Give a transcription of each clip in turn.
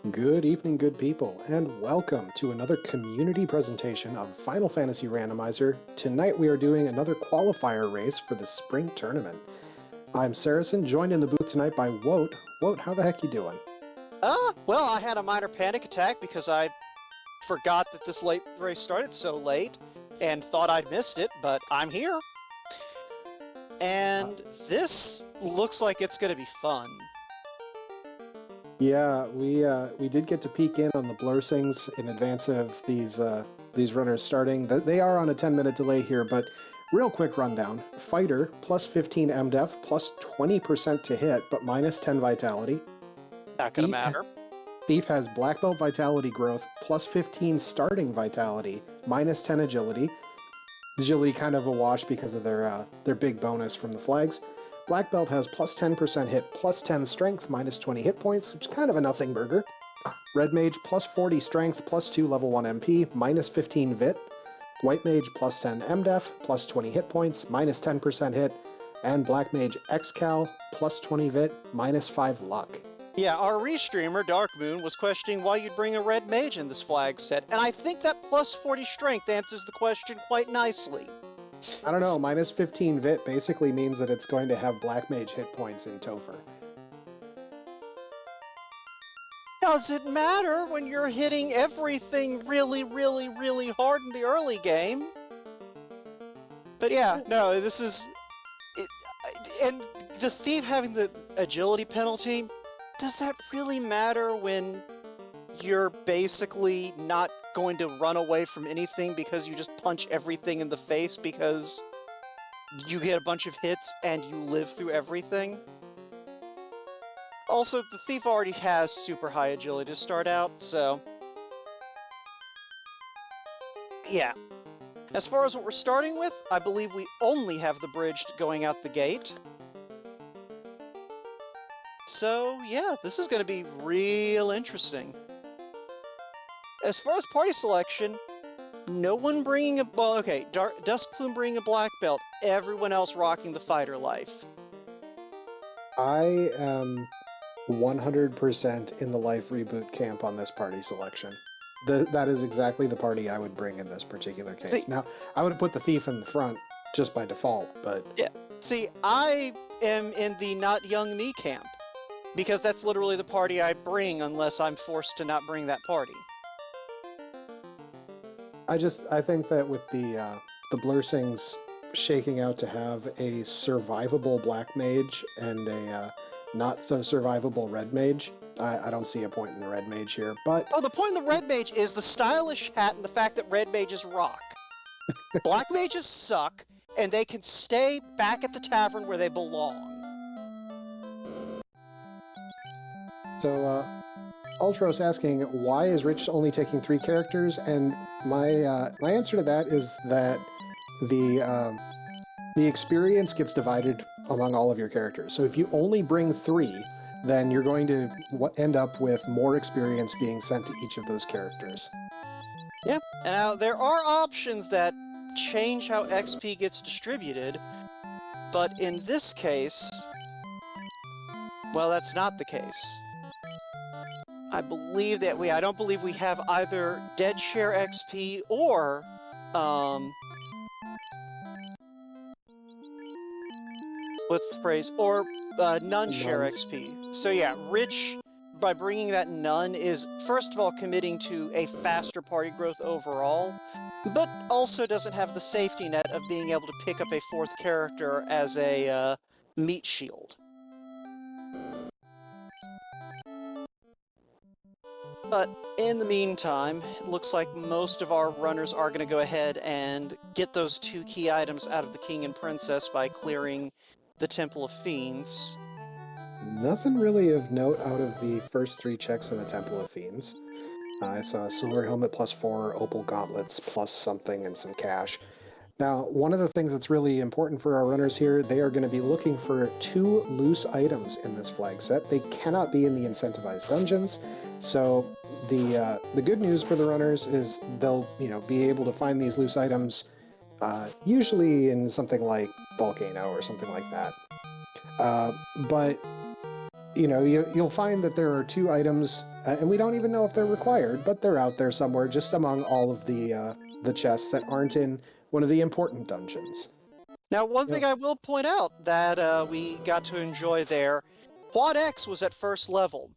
Good evening, good people, and welcome to another community presentation of Final Fantasy Randomizer. Tonight we are doing another qualifier race for the spring tournament. I'm Saracen, joined in the booth tonight by Woat. Woat, how the heck you doing? Well, I had a minor panic attack because I forgot that this late race started so late and thought I'd missed it, but I'm here. And this looks like it's going to be fun. Yeah, we did get to peek in on the Blursings in advance of these runners starting. They are on a 10-minute delay here, but real quick rundown. Fighter, plus 15 MDef, plus 20% to hit, but minus 10 Vitality. Not going to matter. Thief has Black Belt Vitality growth, plus 15 starting Vitality, minus 10 Agility. Agility kind of a wash because of their big bonus from the flags. Black Belt has plus 10% hit, plus 10 strength, minus 20 hit points, which is kind of a nothing burger. Red Mage, plus 40 strength, plus 2 level 1 MP, minus 15 Vit. White Mage, plus 10 MDef, plus 20 hit points, minus 10% hit. And Black Mage Excal, plus 20 Vit, minus 5 luck. Yeah, our restreamer, Dark Moon, was questioning why you'd bring a red mage in this flag set, and I think that plus 40 strength answers the question quite nicely. I don't know, minus 15 Vit basically means that it's going to have Black Mage hit points in Topher. Does it matter when you're hitting everything really, really, really hard in the early game? But yeah, no, this is... and the Thief having the agility penalty, does that really matter when you're basically not going to run away from anything because you just punch everything in the face because you get a bunch of hits and you live through everything? Also, the Thief already has super high agility to start out, so... yeah. As far as what we're starting with, I believe we only have the bridge going out the gate. So, yeah, this is going to be real interesting. As far as party selection, no one bringing a... well, okay, Duskplume bringing a black belt, everyone else rocking the fighter life. I am 100% in the life reboot camp on this party selection. That is exactly the party I would bring in this particular case. See, now, I would put the Thief in the front just by default, but... yeah, see, I am in the not young me camp, because that's literally the party I bring unless I'm forced to not bring that party. I think that with the Blursings shaking out to have a survivable Black Mage and a not-so-survivable Red Mage, I don't see a point in the Red Mage here, but... oh, the point in the Red Mage is the stylish hat and the fact that Red Mages rock. Black Mages suck, and they can stay back at the tavern where they belong. So, Ultros asking, why is Rich only taking 3 characters? And my answer to that is that the experience gets divided among all of your characters. So if you only bring 3, then you're going to end up with more experience being sent to each of those characters. Yep. And now, there are options that change how XP gets distributed, but in this case, well, that's not the case. I believe that I don't believe we have either dead share XP or, what's the phrase? Or, none share XP. So yeah, Rich, by bringing that none, is first of all committing to a faster party growth overall, but also doesn't have the safety net of being able to pick up a 4th character as a, meat shield. But in the meantime, it looks like most of our runners are going to go ahead and get those 2 key items out of the King and Princess by clearing the Temple of Fiends. Nothing really of note out of the first 3 checks in the Temple of Fiends. I saw a Silver Helmet plus 4, Opal Gauntlets plus something, and some cash. Now, one of the things that's really important for our runners here, they are going to be looking for 2 loose items in this flag set. They cannot be in the incentivized dungeons, so the good news for the runners is they'll be able to find these loose items usually in something like Volcano or something like that. But you'll find that there are 2 items And we don't even know if they're required, but they're out there somewhere, just among all of the chests that aren't in one of the important dungeons. Now, one thing I will point out that we got to enjoy there, Quad X was at first level.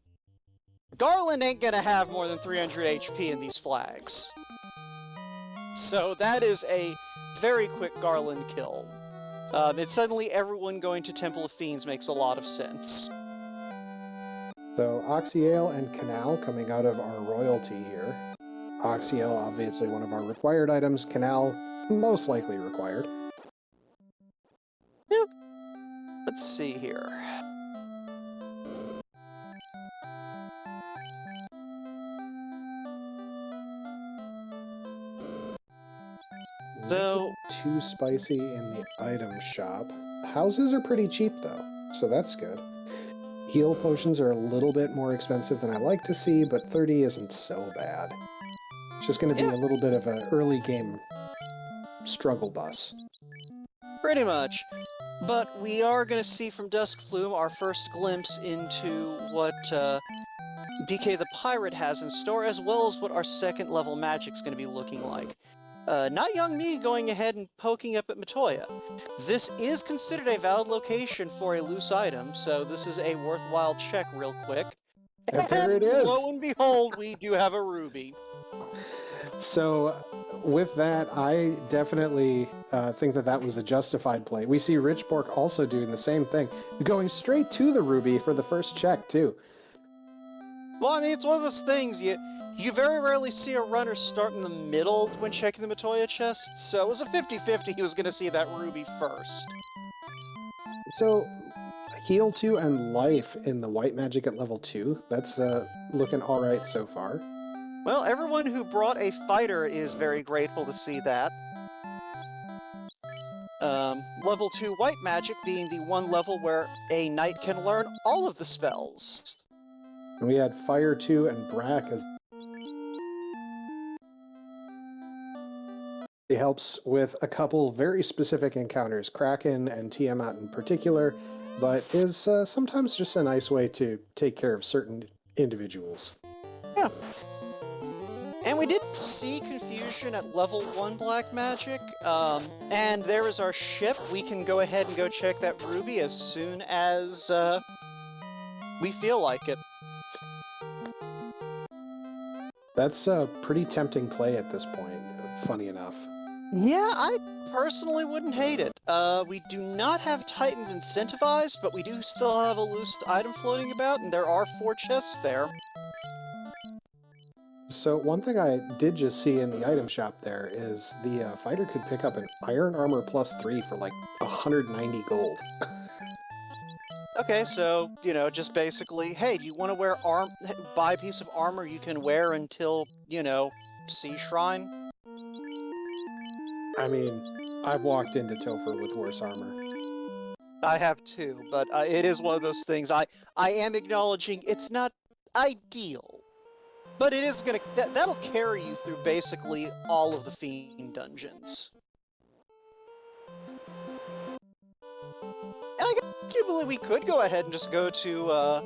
Garland ain't gonna have more than 300 HP in these flags. So that is a very quick Garland kill. It's suddenly everyone going to Temple of Fiends makes a lot of sense. So Oxyale and Canal coming out of our royalty here. Oxyale, obviously one of our required items. Canal, most likely required. Yep. Let's see here. So, too spicy in the item shop. Houses are pretty cheap though, so that's good. Heal potions are a little bit more expensive than I like to see, but 30 isn't so bad. It's just going to be a little bit of an early game struggle bus. Pretty much. But we are going to see from Duskplume our first glimpse into what DK the Pirate has in store, as well as what our second level magic's going to be looking like. Not Young Me going ahead and poking up at Matoya. This is considered a valid location for a loose item, so this is a worthwhile check real quick. And there it is! Lo and behold, we do have a ruby. So, with that, I definitely think that that was a justified play. We see Rich Bork also doing the same thing, going straight to the ruby for the first check, too. Well, I mean, it's one of those things, you very rarely see a runner start in the middle when checking the Matoya chest, so it was a 50-50 he was going to see that ruby first. So, heal 2 and life in the white magic at level 2, that's looking alright so far. Well, everyone who brought a fighter is very grateful to see that. Level 2 white magic being the one level where a knight can learn all of the spells. And we had Fire 2 and Brack as it helps with a couple very specific encounters, Kraken and Tiamat in particular, but is sometimes just a nice way to take care of certain individuals. Yeah. And we did see confusion at level 1 black magic, and there is our ship. We can go ahead and go check that ruby as soon as we feel like it. That's a pretty tempting play at this point, funny enough. Yeah, I personally wouldn't hate it. We do not have Titans incentivized, but we do still have a loose item floating about, and there are 4 chests there. So one thing I did just see in the item shop there is the fighter could pick up an Iron Armor +3 for like 190 gold. Okay, so, you know, just basically, hey, do you want to buy a piece of armor you can wear until, you know, Sea Shrine? I mean, I've walked into Topher with worse armor. I have too, but it is one of those things. I am acknowledging it's not ideal, but it is gonna that'll carry you through basically all of the Fiend dungeons. And I believe we could go ahead and just go to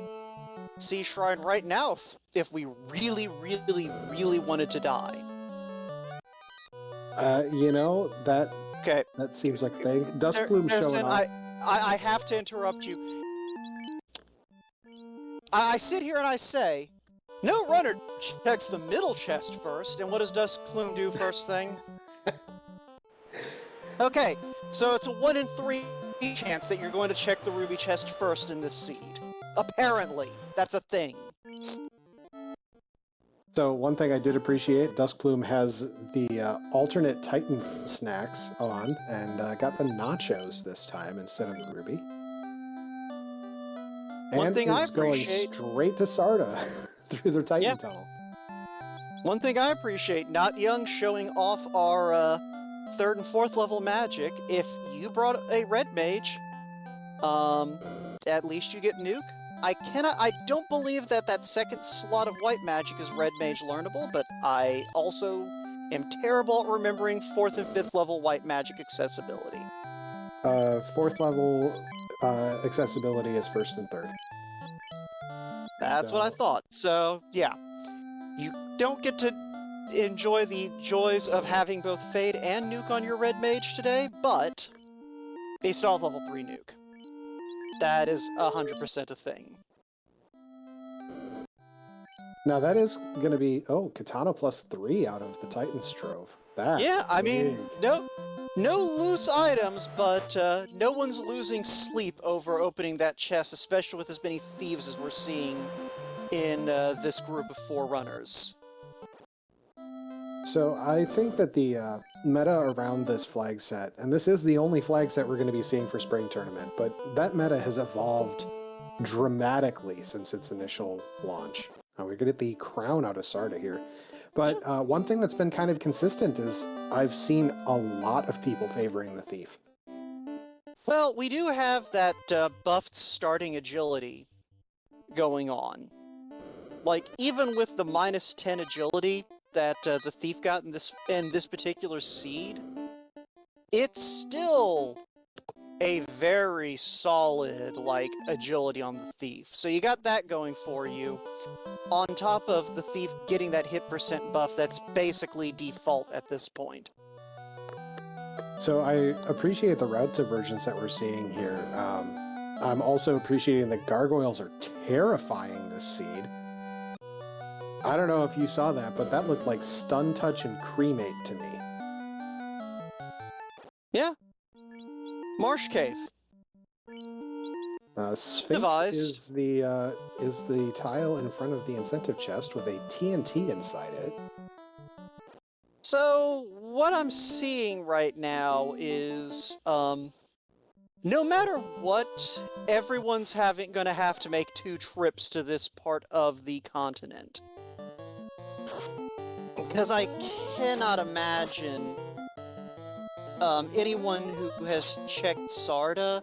Sea Shrine right now if we really, really, really wanted to die. You know, that seems like a thing. Duskplume showing off. I have to interrupt you. I sit here and I say, no runner checks the middle chest first, and what does Duskplume do first thing? Okay, so it's a 1 in 3 chance that you're going to check the ruby chest first in this seed. Apparently, that's a thing. So one thing I did appreciate, Duskplume has the alternate Titan snacks on, and got the nachos this time instead of the ruby. One thing I going appreciate, straight to Sarda through their Titan tunnel. One thing I appreciate, Not Young showing off our 3rd and 4th level magic. If you brought a red mage, at least you get nuke. I don't believe that second slot of white magic is red mage learnable, but I also am terrible at remembering 4th and 5th level white magic accessibility. 4th level accessibility is 1st and 3rd. That's what I thought. So, yeah. You don't get to enjoy the joys of having both Fade and Nuke on your Red Mage today, but they still have level 3 Nuke. That is 100% a thing. Now that is going to be, oh, Katana +3 out of the Titan's Trove. That's Yeah, I mean, big. no loose items, but no one's losing sleep over opening that chest, especially with as many thieves as we're seeing in this group of 4 runners. So I think that the meta around this flag set, and this is the only flag set we're going to be seeing for Spring Tournament, but that meta has evolved dramatically since its initial launch. We're going to get the crown out of Sarda here. But one thing that's been kind of consistent is I've seen a lot of people favoring the Thief. Well, we do have that buffed starting agility going on. Like, even with the -10 agility that the Thief got in this particular seed, it's still a very solid, like, agility on the Thief. So you got that going for you, on top of the Thief getting that hit % buff that's basically default at this point. So I appreciate the route divergence that we're seeing here. I'm also appreciating that gargoyles are terrifying this seed. I don't know if you saw that, but that looked like Stun Touch and Cremate to me. Yeah. Marsh Cave. Sphinx Devised. is the tile in front of the incentive chest with a TNT inside it. So, what I'm seeing right now is, no matter what, everyone's gonna have to make 2 trips to this part of the continent. Because I cannot imagine anyone who has checked Sarda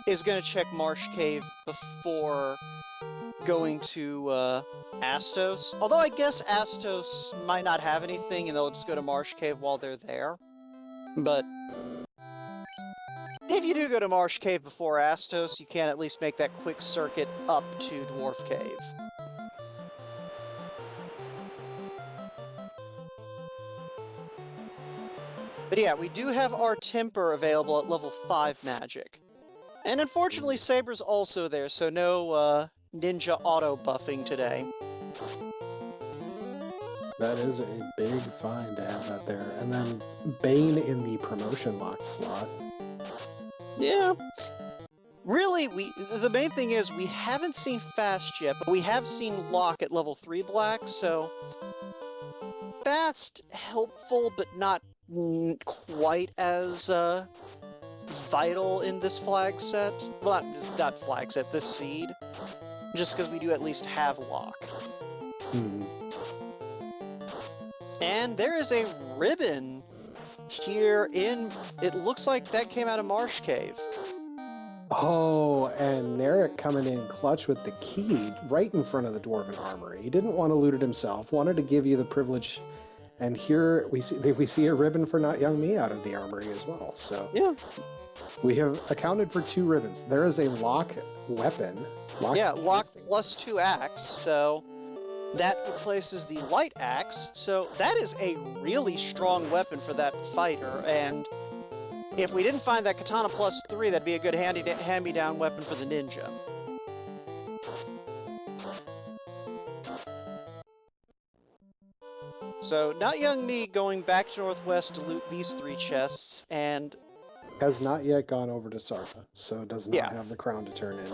is going to check Marsh Cave before going to Astos. Although I guess Astos might not have anything and they'll just go to Marsh Cave while they're there. But if you do go to Marsh Cave before Astos, you can at least make that quick circuit up to Dwarf Cave. But yeah, we do have our Temper available at level 5 magic. And unfortunately, Saber's also there, so no ninja auto-buffing today. That is a big find to have that there. And then Bane in the promotion lock slot. Yeah. Really, the main thing is we haven't seen Fast yet, but we have seen Lock at level 3 black, so Fast helpful, but not quite as vital in this flag set. Well, not flag set, this seed. Just because we do at least have Lock. And there is a ribbon here in... It looks like that came out of Marsh Cave. Oh, and Narek coming in clutch with the key right in front of the Dwarven Armory. He didn't want to loot it himself, wanted to give you the privilege. And here we see a ribbon for Not Young Me out of the armory as well. So yeah, we have accounted for 2 ribbons. There is a Lock weapon. Lock +2 axe, so that replaces the light axe. So that is a really strong weapon for that fighter. And if we didn't find that Katana +3, that'd be a good hand-me-down weapon for the ninja. So, Not Young Me going back to Northwest to loot these 3 chests, and... has not yet gone over to Sarda, so does not have the crown to turn in.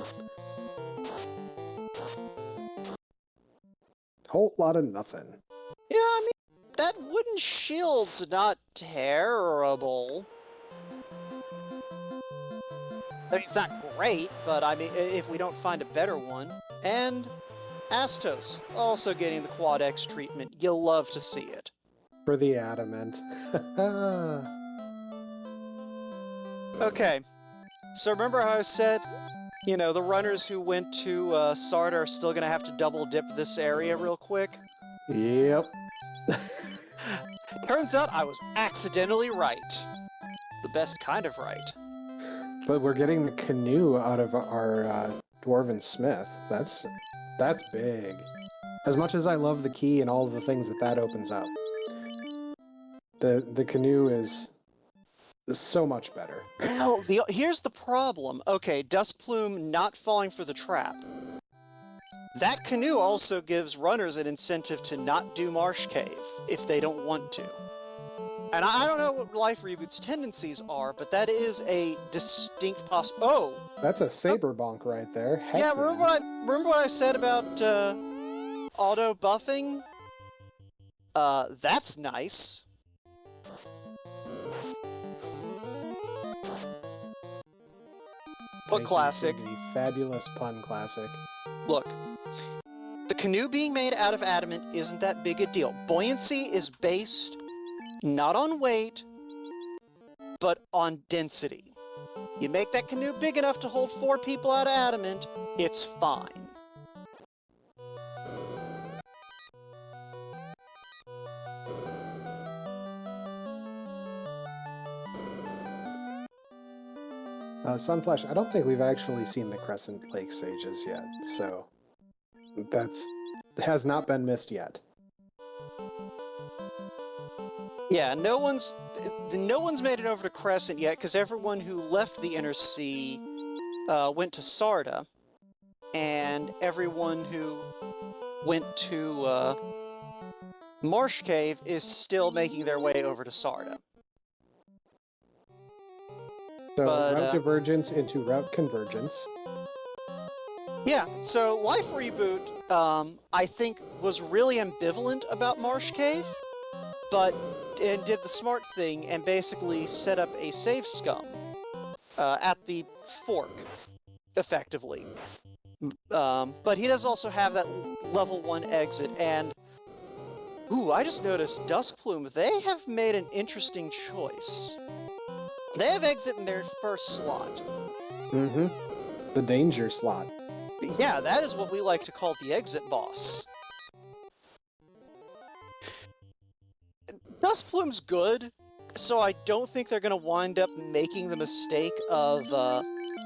Whole lot of nothing. Yeah, I mean, that wooden shield's not terrible. I mean, it's not great, but I mean, if we don't find a better one. And Astos, also getting the Quad X treatment. You'll love to see it. For the adamant. Okay, so remember how I said, you know, the runners who went to Sarda are still going to have to double dip this area real quick? Yep. Turns out I was accidentally right. The best kind of right. But we're getting the canoe out of our Dwarven Smith. That's That's big. As much as I love the key and all of the things that opens up, the canoe is so much better. Well, here's the problem. Okay, Dusk Plume not falling for the trap. That canoe also gives runners an incentive to not do Marsh Cave if they don't want to. And I don't know what Life Reboot's tendencies are, but that is a distinct Oh! That's a saber bonk right there. Heck yeah, remember what I said about auto buffing? That's nice. But classic. The fabulous pun classic. Look, the canoe being made out of adamant isn't that big a deal. Buoyancy is based not on weight, but on density. You make that canoe big enough to hold 4 people out of adamant, it's fine. Sunflash, I don't think we've actually seen the Crescent Lake Sages yet, so has not been missed yet. Yeah, no one's made it over to Crescent yet, because everyone who left the Inner Sea went to Sarda, and everyone who went to Marsh Cave is still making their way over to Sarda. So route divergence into route convergence. Yeah, so Life Reboot, I think, was really ambivalent about Marsh Cave, and did the smart thing and basically set up a save scum at the fork, effectively. But he does also have that level 1 exit, and ooh, I just noticed Dusk Plume, they have made an interesting choice. They have exit in their first slot. Mm-hmm. The danger slot. Yeah, that is what we like to call the exit boss. Dusk Plume's good, so I don't think they're going to wind up making the mistake of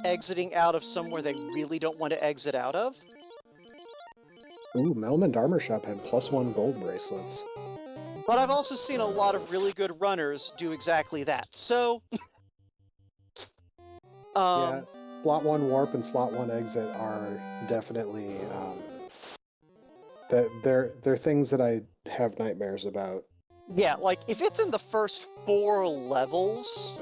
exiting out of somewhere they really don't want to exit out of. Ooh, Melmond Armor Shop had +1 gold bracelets. But I've also seen a lot of really good runners do exactly that, so... yeah, slot 1 warp and slot 1 exit are definitely... they're things that I have nightmares about. Yeah, like, if it's in the first 4 levels,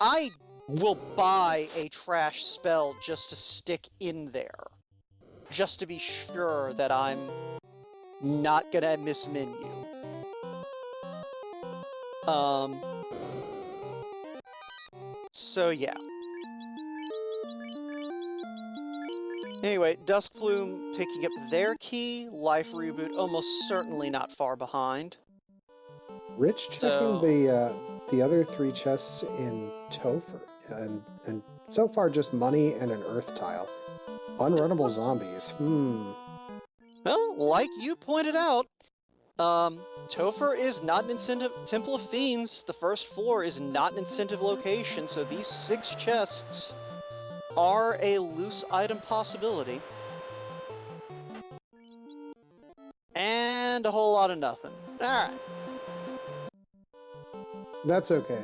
I will buy a trash spell just to stick in there. Just to be sure that I'm not gonna mismin you. So yeah. Anyway, Dusk Plume picking up their key, Life Reboot almost certainly not far behind. Rich checking the other 3 chests in Topher, and so far just money and an earth tile. Unrunnable zombies. Well, like you pointed out, Topher is not an incentive. Temple of Fiends, the first floor, is not an incentive location, so these 6 chests are a loose item possibility. And a whole lot of nothing. Alright. That's okay.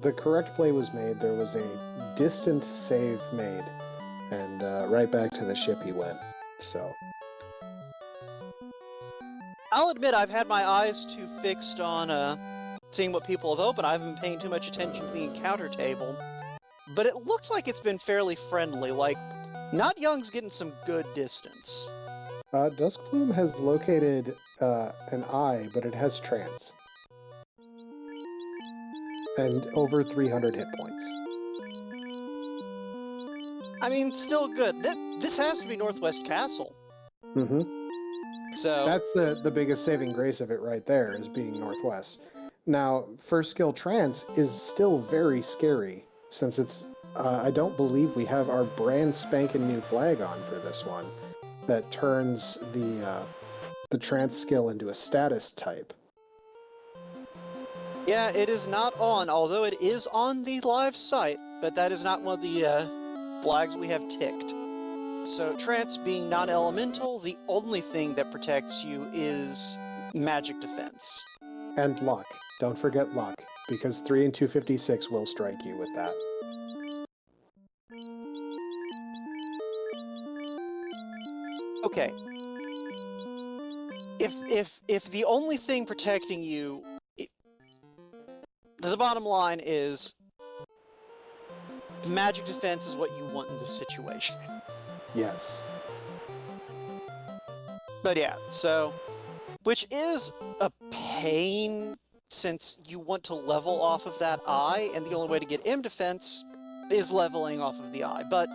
The correct play was made. There was a distant save made, and right back to the ship he went. So I'll admit I've had my eyes too fixed on seeing what people have opened. I haven't been paying too much attention to the encounter table. But it looks like it's been fairly friendly. Like, Not Young's getting some good distance. Dusk Plume has located an eye, but it has trance. And over 300 hit points. I mean, still good. This has to be Northwest Castle. Mm-hmm. So that's the biggest saving grace of it right there, is being Northwest. Now, first skill Trance is still very scary, since it's, I don't believe we have our brand spanking new flag on for this one, that turns the Trance skill into a status type. yeah, it is not on, although it is on the live site, but that is not one of the flags we have ticked. so trance being non-elemental, the only thing that protects you is magic defense. And luck. Don't forget luck, because 3 and 256 will strike you with that. Okay. If the only thing protecting you, the bottom line is magic defense is what you want in this situation. Yes. But yeah, so, which is a pain since you want to level off of that eye, and the only way to get M defense is leveling off of the eye. But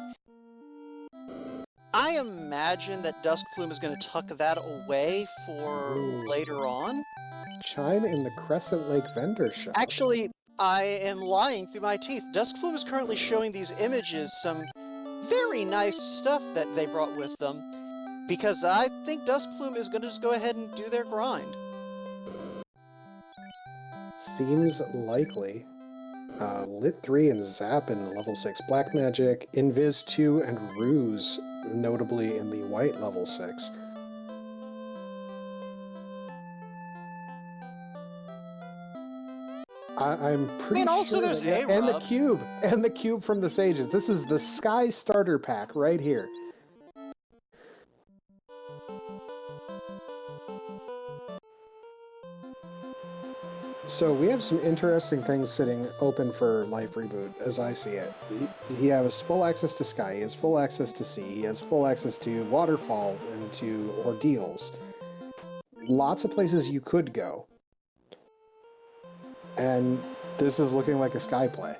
I imagine that Duskplume is going to tuck that away for later on. Chime in the Crescent Lake vendor shop. Actually, I am lying through my teeth. Duskplume is currently showing these images some very nice stuff that they brought with them, because I think Duskplume is going to just go ahead and do their grind. Seems likely. Lit 3 and Zap in level 6 Black Magic, Invis 2 and Ruse, notably in the White level 6. I'm pretty And also sure there's that, and the cube from the Sages. This is the Sky Starter Pack right here. So we have some interesting things sitting open for Life Reboot, as I see it. He has full access to Sky, he has full access to Sea, he has full access to Waterfall and to Ordeals. Lots of places you could go. And this is looking like a Sky play.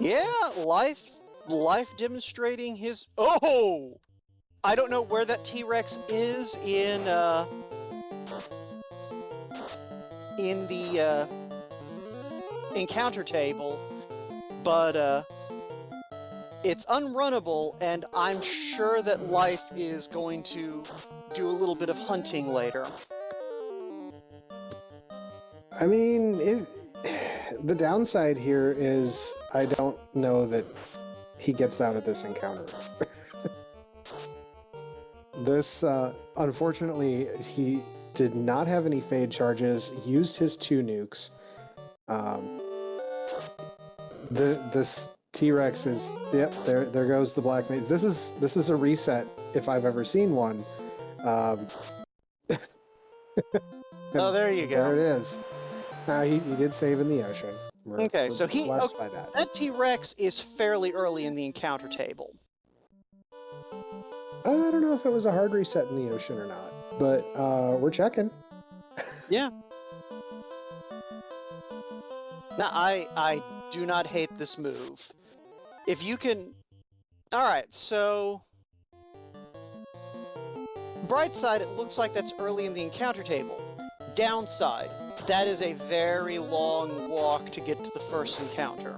Yeah, life demonstrating his... Oh! I don't know where that T-Rex is in the encounter table, but it's unrunnable, and I'm sure that Life is going to do a little bit of hunting later. I mean, the downside here is I don't know that he gets out of this encounter. This, unfortunately, he did not have any Fade charges, used his 2 nukes. This T-Rex is, yep, there goes the Black Mage. This is a reset if I've ever seen one. Oh, there you go. There it is. He did save in the ocean. Okay, so blessed by that. That T-Rex is fairly early in the encounter table. I don't know if it was a hard reset in the ocean or not, but we're checking. Yeah. Now, I do not hate this move. If you can... Alright, so... Bright side, it looks like that's early in the encounter table. Downside, that is a very long walk to get to the first encounter.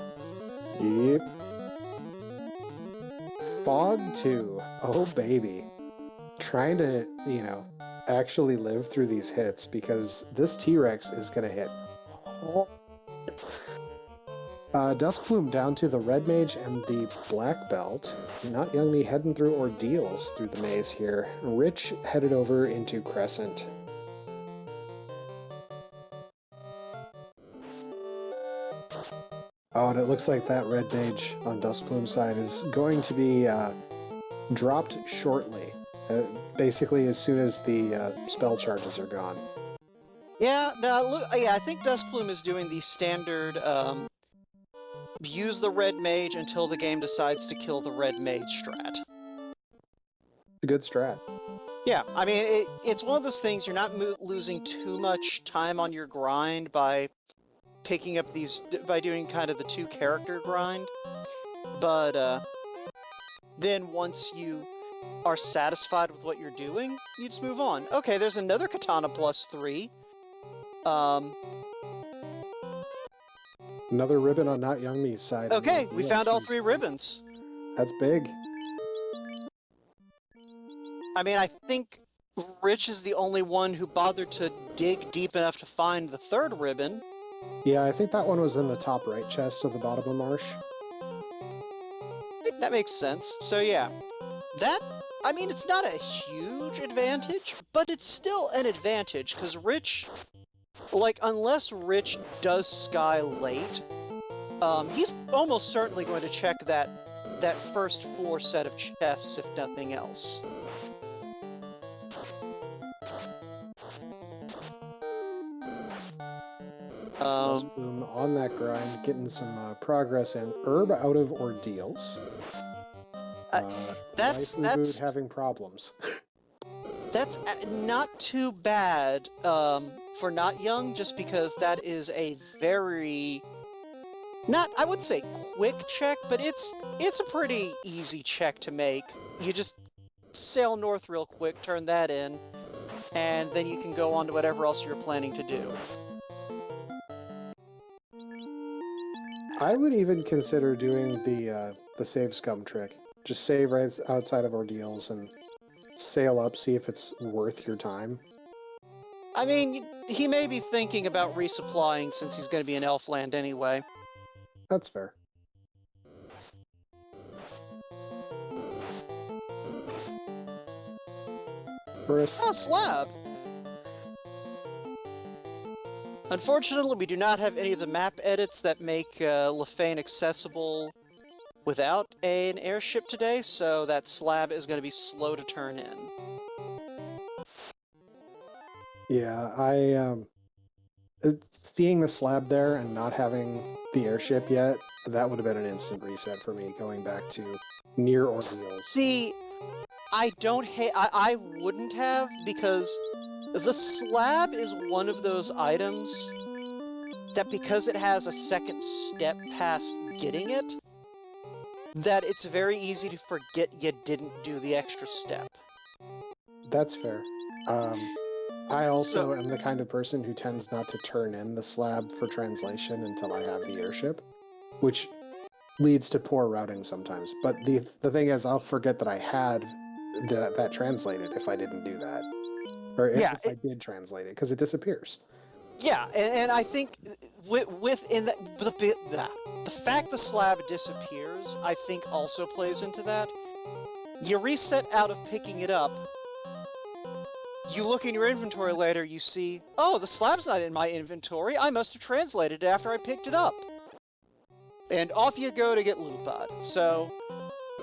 Yep. Fog 2. Oh, baby. Trying to, actually live through these hits, because this T-Rex is going to hit. Duskplume down to the Red Mage and the Black Belt. Not Young Me heading through Ordeals through the maze here. Rich headed over into Crescent. Oh, and it looks like that Red Mage on Duskplume's side is going to be dropped shortly. Basically, as soon as the spell charges are gone. Yeah, no, look, yeah, I think Duskplume is doing the standard, use the Red Mage until the game decides to kill the Red Mage strat. A good strat. Yeah, I mean, it's one of those things, you're not losing too much time on your grind by picking up these, by doing kind of the 2-character grind, but, then once you are satisfied with what you're doing, you just move on. Okay, there's another Katana +3. Another ribbon on Not Young Me's side. Okay, we found all 3 ribbons. That's big. I mean, I think Rich is the only one who bothered to dig deep enough to find the 3rd ribbon. Yeah, I think that one was in the top right chest of the bottom of Marsh. That makes sense. So yeah, that, I mean, it's not a huge advantage, but it's still an advantage, because Rich, like, unless Rich does Sky late, he's almost certainly going to check that first floor set of chests, if nothing else. On that grind, getting some progress in herb out of ordeals. That's having problems. That's not too bad for not young, just because that is a very, not, I would say quick check, but it's a pretty easy check to make. You just sail north real quick, turn that in, and then you can go on to whatever else you're planning to do. I would even consider doing the save scum trick. Just save right outside of ordeals and sail up, see if it's worth your time. I mean, he may be thinking about resupplying since he's going to be in Elfland anyway. That's fair. For a slab! Unfortunately, we do not have any of the map edits that make Lefane accessible without an airship today, so that slab is going to be slow to turn in. Yeah, seeing the slab there and not having the airship yet, that would have been an instant reset for me, going back to near ordeals. See, I don't hate. I wouldn't have, because the slab is one of those items that, because it has a second step past getting it, that it's very easy to forget you didn't do the extra step. That's fair. I also am the kind of person who tends not to turn in the slab for translation until I have the airship, which leads to poor routing sometimes. But the thing is, I'll forget that I had that translated if I didn't do that. Or if I did translate it, because it disappears. Yeah, and I think the fact the slab disappears, I think also plays into that. You reset out of picking it up, you look in your inventory later, you see, oh, the slab's not in my inventory, I must have translated it after I picked it up. And off you go to get loot bot. So,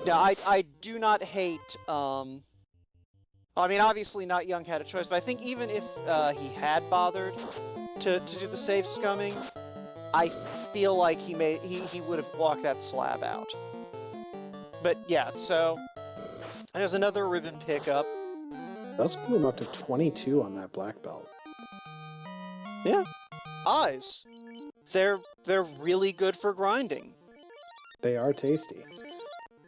yeah, I do not hate, I mean, obviously Not Young had a choice, but I think even if he had bothered to do the save scumming, I feel like he would have walked that slab out. But yeah, so there's another ribbon pickup. That's put him up to 22 on that black belt. Yeah. Eyes. They're really good for grinding. They are tasty.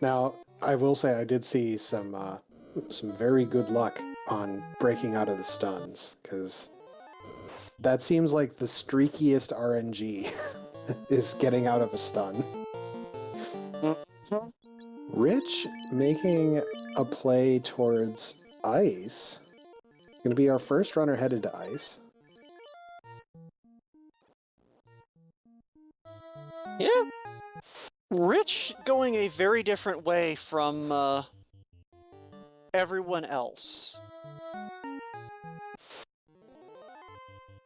Now, I will say I did see some very good luck on breaking out of the stuns, because that seems like the streakiest RNG is getting out of a stun. Rich making a play towards ice. Gonna be our first runner headed to ice. Yeah. Rich going a very different way from everyone else.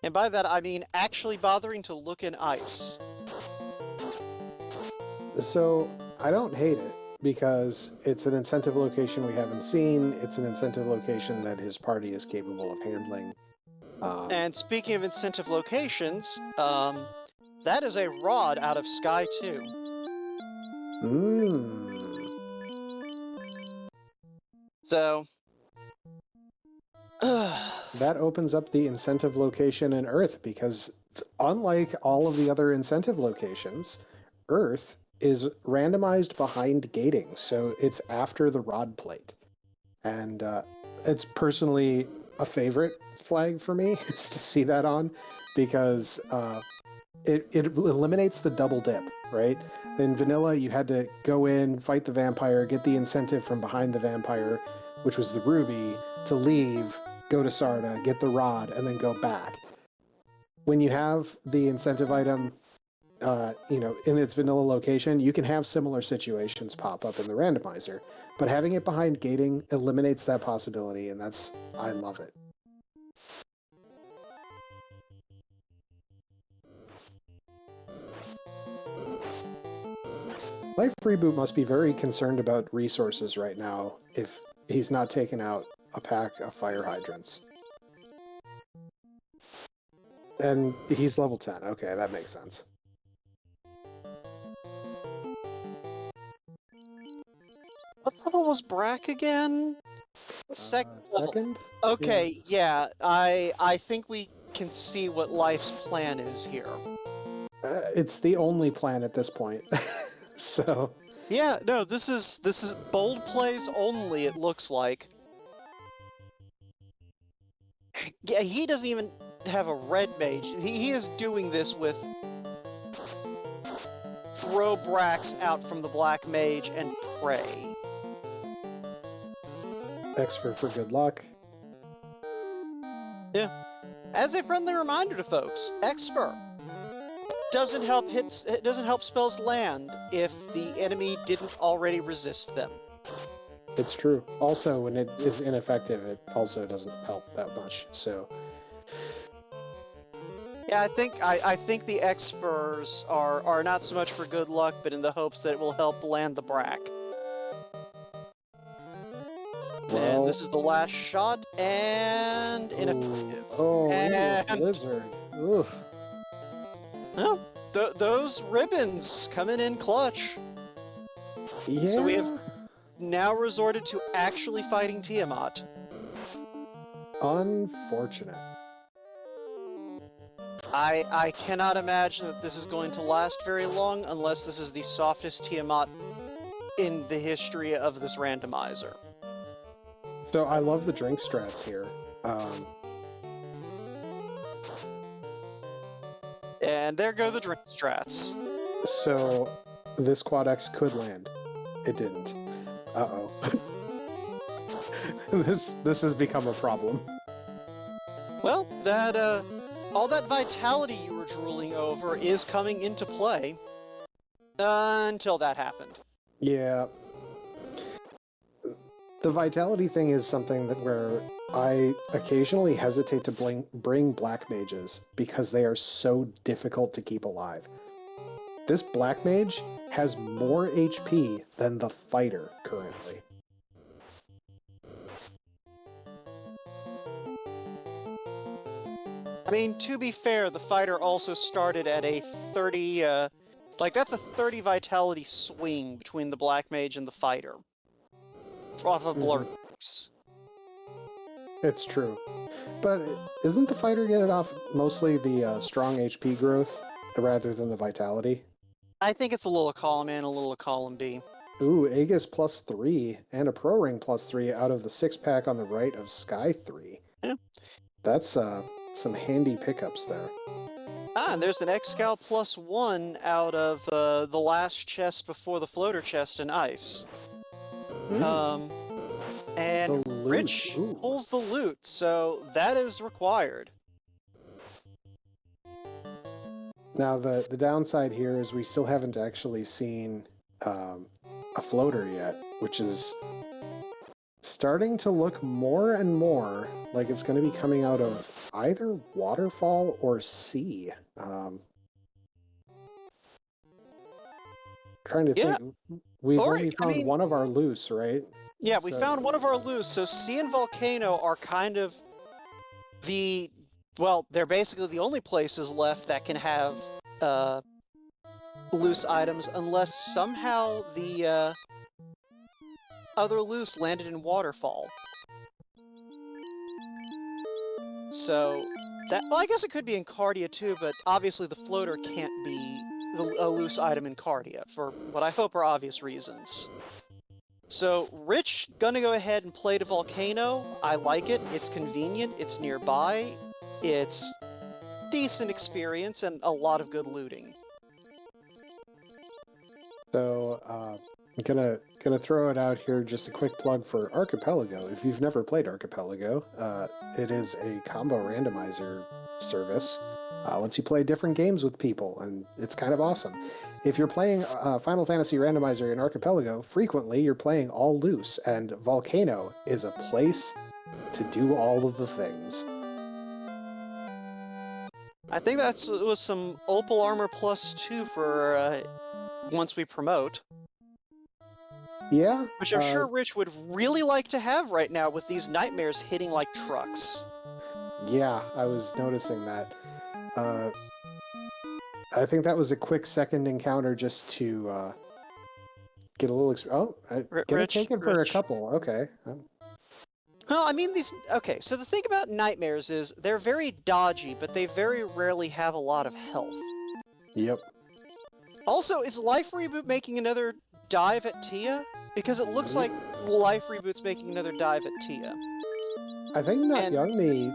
And by that I mean actually bothering to look in ice. So, I don't hate it, because it's an incentive location we haven't seen, it's an incentive location that his party is capable of handling. And speaking of incentive locations, that is a rod out of Sky 2. So... that opens up the incentive location in Earth, because unlike all of the other incentive locations, Earth is randomized behind gating, so it's after the rod plate. And it's personally a favorite flag for me, is to see that on, because it eliminates the double dip, right? In vanilla, you had to go in, fight the vampire, get the incentive from behind the vampire, which was the ruby, to leave, go to Sarda, get the rod, and then go back. When you have the incentive item in its vanilla location, you can have similar situations pop up in the randomizer. But having it behind gating eliminates that possibility, and I love it. Life Reboot must be very concerned about resources right now if he's not taking out a pack of fire hydrants. And he's level 10. Okay, that makes sense. What level was Brack again? Second level. Second? Okay, yeah, I think we can see what Life's plan is here. It's the only plan at this point. So... Yeah, no, this is bold plays only, it looks like. Yeah, he doesn't even have a red mage. He is doing this with throw Brax out from the black mage and pray. Expert for good luck. Yeah. As a friendly reminder to folks, Exfer doesn't help spells land if the enemy didn't already resist them. It's true. Also, when it is ineffective, it also doesn't help that much. So, yeah, I think the Expers are not so much for good luck, but in the hopes that it will help land the Brack. well, And this is the last shot, and ineffective. Oh, and Blizzard. Ugh. well, those ribbons coming in clutch. Yeah. So we have now resorted to actually fighting Tiamat. Unfortunate. I cannot imagine that this is going to last very long unless this is the softest Tiamat in the history of this randomizer. So I love the drink strats here. And there go the drink strats. So this Quad X could land. It didn't. Uh-oh. This has become a problem. Well, that all that vitality you were drooling over is coming into play until that happened. Yeah. The vitality thing is something that where I occasionally hesitate to bring black mages because they are so difficult to keep alive. This black mage has more HP than the fighter currently. I mean, to be fair, the fighter also started at a 30, that's a 30 vitality swing between the black mage and the fighter. Off of Blur. It's true. But isn't the fighter getting off mostly the strong HP growth rather than the vitality? I think it's a little column A and a little column B. Ooh, Aegis +3 and a Pro Ring +3 out of the 6-pack on the right of Sky 3. Yeah. That's some handy pickups there. Ah, and there's an X-Scout +1 out of the last chest before the floater chest in Ice. And Rich pulls the loot, so that is required. Now, the downside here is we still haven't actually seen a floater yet, which is starting to look more and more like it's going to be coming out of either waterfall or sea. Trying to think. We've only found one of our loose, right? Yeah, we found one of our loose, so sea and volcano are kind of they're basically the only places left that can have loose items, unless somehow the other loose landed in waterfall. So I guess it could be in Cardia too, but obviously the floater can't be a loose item in Cardia for what I hope are obvious reasons. So Rich gonna go ahead and play to Volcano. I like it. It's convenient. It's nearby. It's decent experience and a lot of good looting. So I'm gonna Gonna throw it out here, just a quick plug for Archipelago. If you've never played Archipelago, it is a combo randomizer service. Lets you play different games with people, and it's kind of awesome. If you're playing Final Fantasy Randomizer in Archipelago, frequently you're playing all loose, and Volcano is a place to do all of the things. I think that was some Opal Armor +2 for once we promote. Yeah. Which I'm sure Rich would really like to have right now with these nightmares hitting like trucks. Yeah, I was noticing that. I think that was a quick second encounter just to get a little... gonna take it for a couple. Okay. Well, I mean, okay, so the thing about nightmares is they're very dodgy, but they very rarely have a lot of health. Yep. Also, is Life Reboot making another dive at Tia? Because it looks like Life Reboot's making another dive at Tia. I think Not Young Me...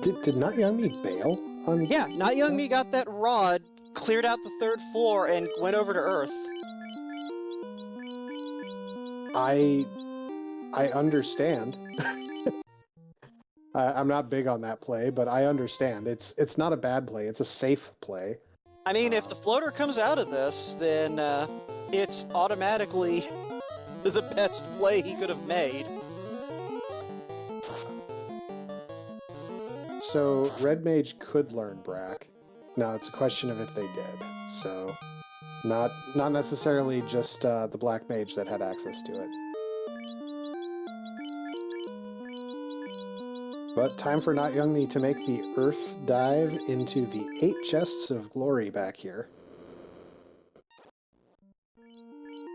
Did Not Young Me bail on... Yeah, Not Young Me got that rod, cleared out the 3rd floor, and went over to Earth. I understand. I'm not big on that play, but I understand. It's not a bad play. It's a safe play. I mean, if the floater comes out of this, then it's automatically the best play he could have made. So, Red Mage could learn Brack. Now, it's a question of if they did. So, not necessarily just the Black Mage that had access to it. But time for Not Young Me to make the Earth dive into the 8 chests of glory back here.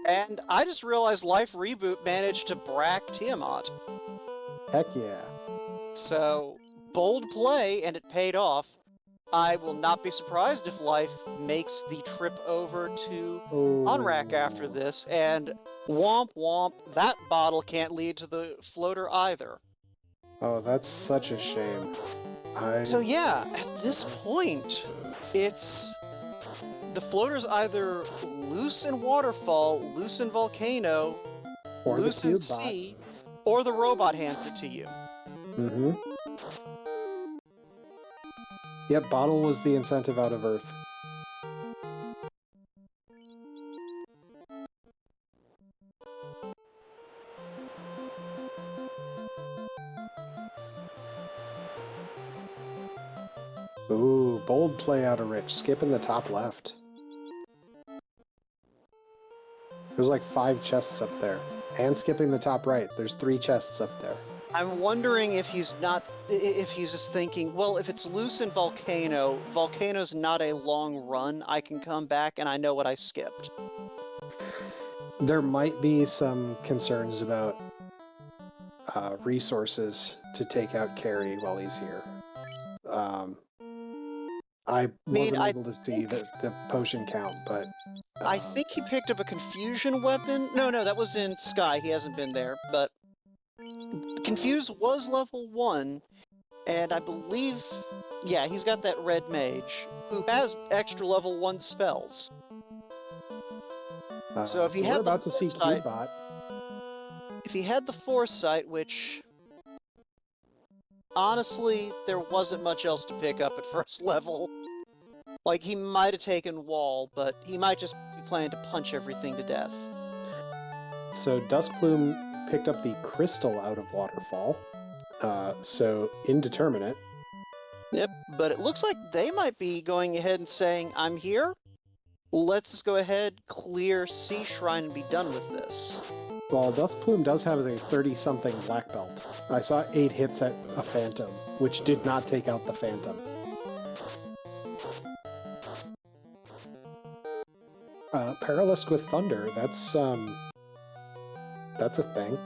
And I just realized Life Reboot managed to Brack Tiamat. Heck yeah. So, bold play, and it paid off. I will not be surprised if Life makes the trip over to Onrak after this, and womp womp, that bottle can't lead to the floater either. Oh, that's such a shame. So yeah, at this point, it's... the floater's either loose in Waterfall, loose in Volcano, or loose in Sea, or the robot hands it to you. Mm-hmm. Yep, bottle was the incentive out of Earth. Ooh, bold play out of Rich, skipping the top left. There's like 5 chests up there. And skipping the top right, there's 3 chests up there. I'm wondering if he's just thinking, well, if it's loose in Volcano, Volcano's not a long run, I can come back and I know what I skipped. There might be some concerns about resources to take out Carrie while he's here. I wasn't able to see the potion count, but... I think he picked up a confusion weapon. No, that was in Sky. He hasn't been there, but... Confuse was level 1, and I believe... Yeah, he's got that red mage, who has extra level 1 spells. So if he had about to see Cubebot. If he had the foresight, which... Honestly, there wasn't much else to pick up at first level. Like, he might have taken Wall, but he might just be planning to punch everything to death. So Duskplume picked up the crystal out of Waterfall, so indeterminate. Yep, but it looks like they might be going ahead and saying, I'm here, let's just go ahead, clear Sea Shrine and be done with this. Well, Duskplume does have a 30-something black belt. I saw 8 hits at a Phantom, which did not take out the Phantom. Paralysed with Thunder, that's a thing.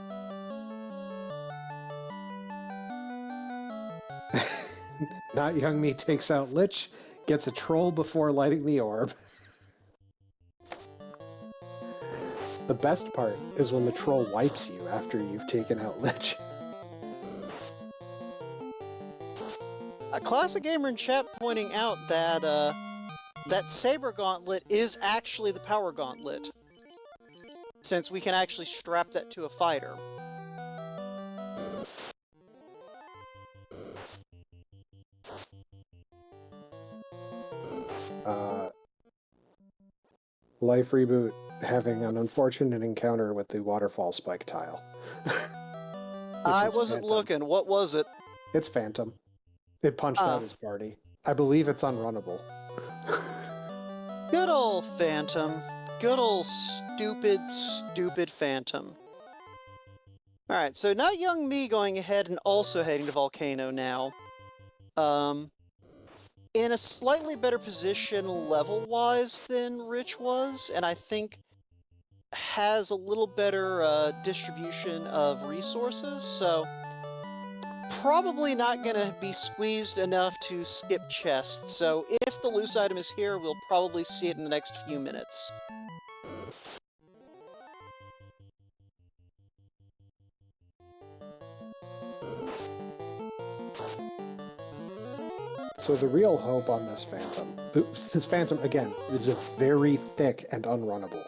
Not Young Me takes out Lich, gets a troll before lighting the orb. The best part is when the troll wipes you after you've taken out Lich. A Classic Gamer in chat pointing out that that Saber Gauntlet is actually the Power Gauntlet. since we can actually strap that to a fighter. Life Reboot having an unfortunate encounter with the waterfall spike tile. I wasn't looking. What was it? It's Phantom. It punched out his party. I believe it's unrunnable. Good old Phantom. Good old stupid Phantom. Alright, so not young me going ahead and also heading to Volcano now. In a slightly better position level-wise than Rich was, and I think has a little better distribution of resources, so probably not gonna be squeezed enough to skip chests. So if the loose item is here, we'll probably see it in the next few minutes. So the real hope on this Phantom, again, is a very thick and unrunnable,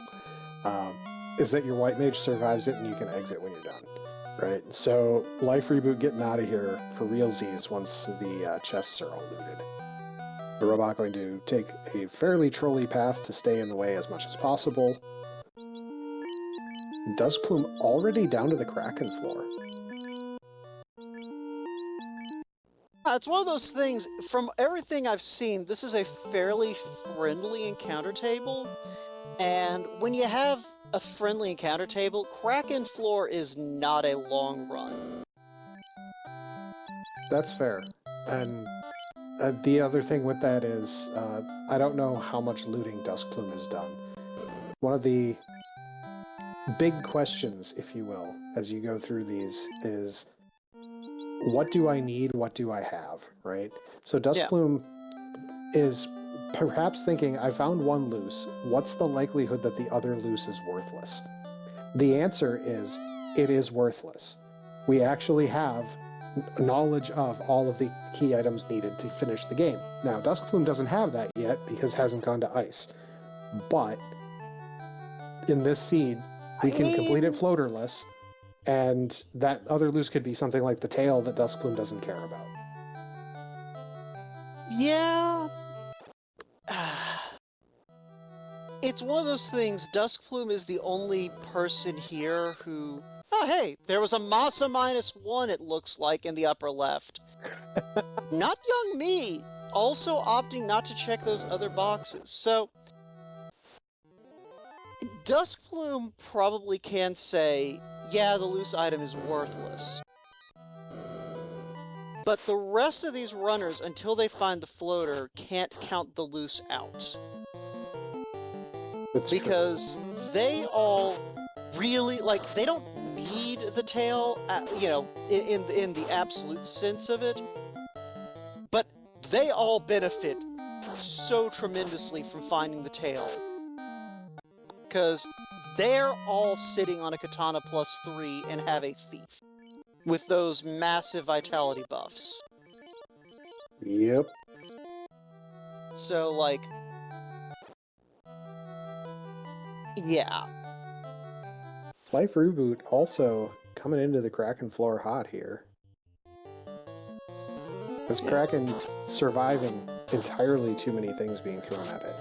is that your White Mage survives it and you can exit when you're done, right? So Life Reboot getting out of here for realsies once the chests are all looted. The robot going to take a fairly trolly path to stay in the way as much as possible. Duskplume already down to the Kraken floor. It's one of those things, from everything I've seen, this is a fairly friendly encounter table, and when you have a friendly encounter table, Kraken floor is not a long run. That's fair. And the other thing with that is, I don't know how much looting Duskplume has done. One of the big questions, if you will, as you go through these is, what do I need? What do I have? Right? So Duskplume is perhaps thinking, I found one loose. What's the likelihood that the other loose is worthless? The answer is, it is worthless. We actually have knowledge of all of the key items needed to finish the game. Now, Duskplume doesn't have that yet because it hasn't gone to ice. But in this seed, we can complete it floaterless. And that other loose could be something like the tail that Duskplume doesn't care about. Yeah. It's one of those things, Duskplume is the only person here who... Oh, hey, there was a Masa -1, it looks like, in the upper left. Not young me, also opting not to check those other boxes. So, Duskplume probably can say, yeah, the loose item is worthless. But the rest of these runners, until they find the floater, can't count the loose out. That's because true. They all really, like, they don't need the tail, you know, in the absolute sense of it, but they all benefit so tremendously from finding the tail. Because they're all sitting on a Katana +3 and have a thief. With those massive vitality buffs. Yep. So, like... yeah. Life Reboot also coming into the Kraken floor hot here. Because Kraken surviving entirely too many things being thrown at it.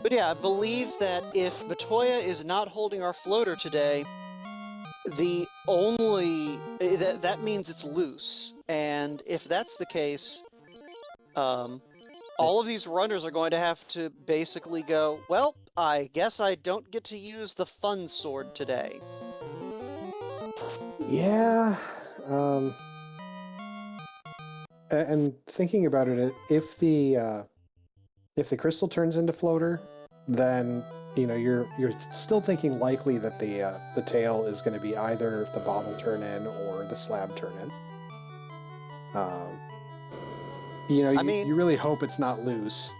But yeah, I believe that if Matoya is not holding our floater today, the only... that means it's loose. And if that's the case, all of these runners are going to have to basically go, well, I guess I don't get to use the fun sword today. Yeah, and thinking about it, if the crystal turns into floater, then you know you're still thinking likely that the tail is going to be either the bottle turn in or the slab turn in. You know, you really hope it's not loose.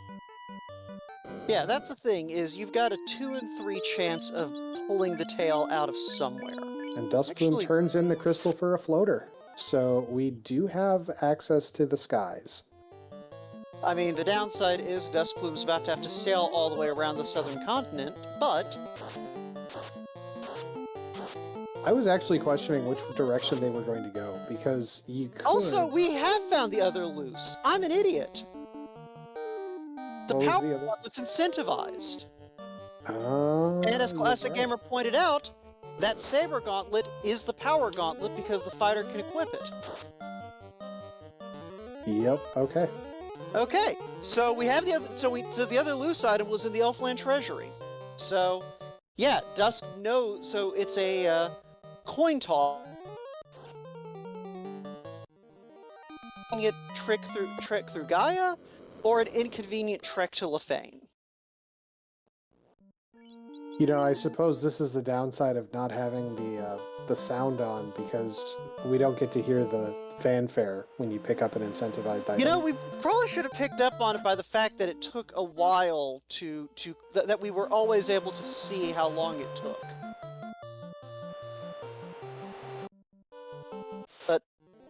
Yeah, that's the thing, is you've got a 2 in 3 chance of pulling the tail out of somewhere. And Duskplume turns in the crystal for a floater. So we do have access to the skies. I mean, the downside is Duskplume's about to have to sail all the way around the southern continent, but I was actually questioning which direction they were going to go, because you could... Also, we have found the other loose. I'm an idiot. The What was power the other? gauntlet's incentivized. And And as Classic Gamer pointed out, that Saber Gauntlet is the power gauntlet because the fighter can equip it. Yep, okay. Okay, so we have the other. So the other loose item was in the Elfland Treasury. So, yeah, Dusk knows. So it's a coin toss. Trick through Gaia, or an inconvenient trek to Lefane. You know, I suppose this is the downside of not having the sound on, because we don't get to hear the fanfare when you pick up an incentivized item. You know, we probably should have picked up on it by the fact that it took a while that we were always able to see how long it took. But,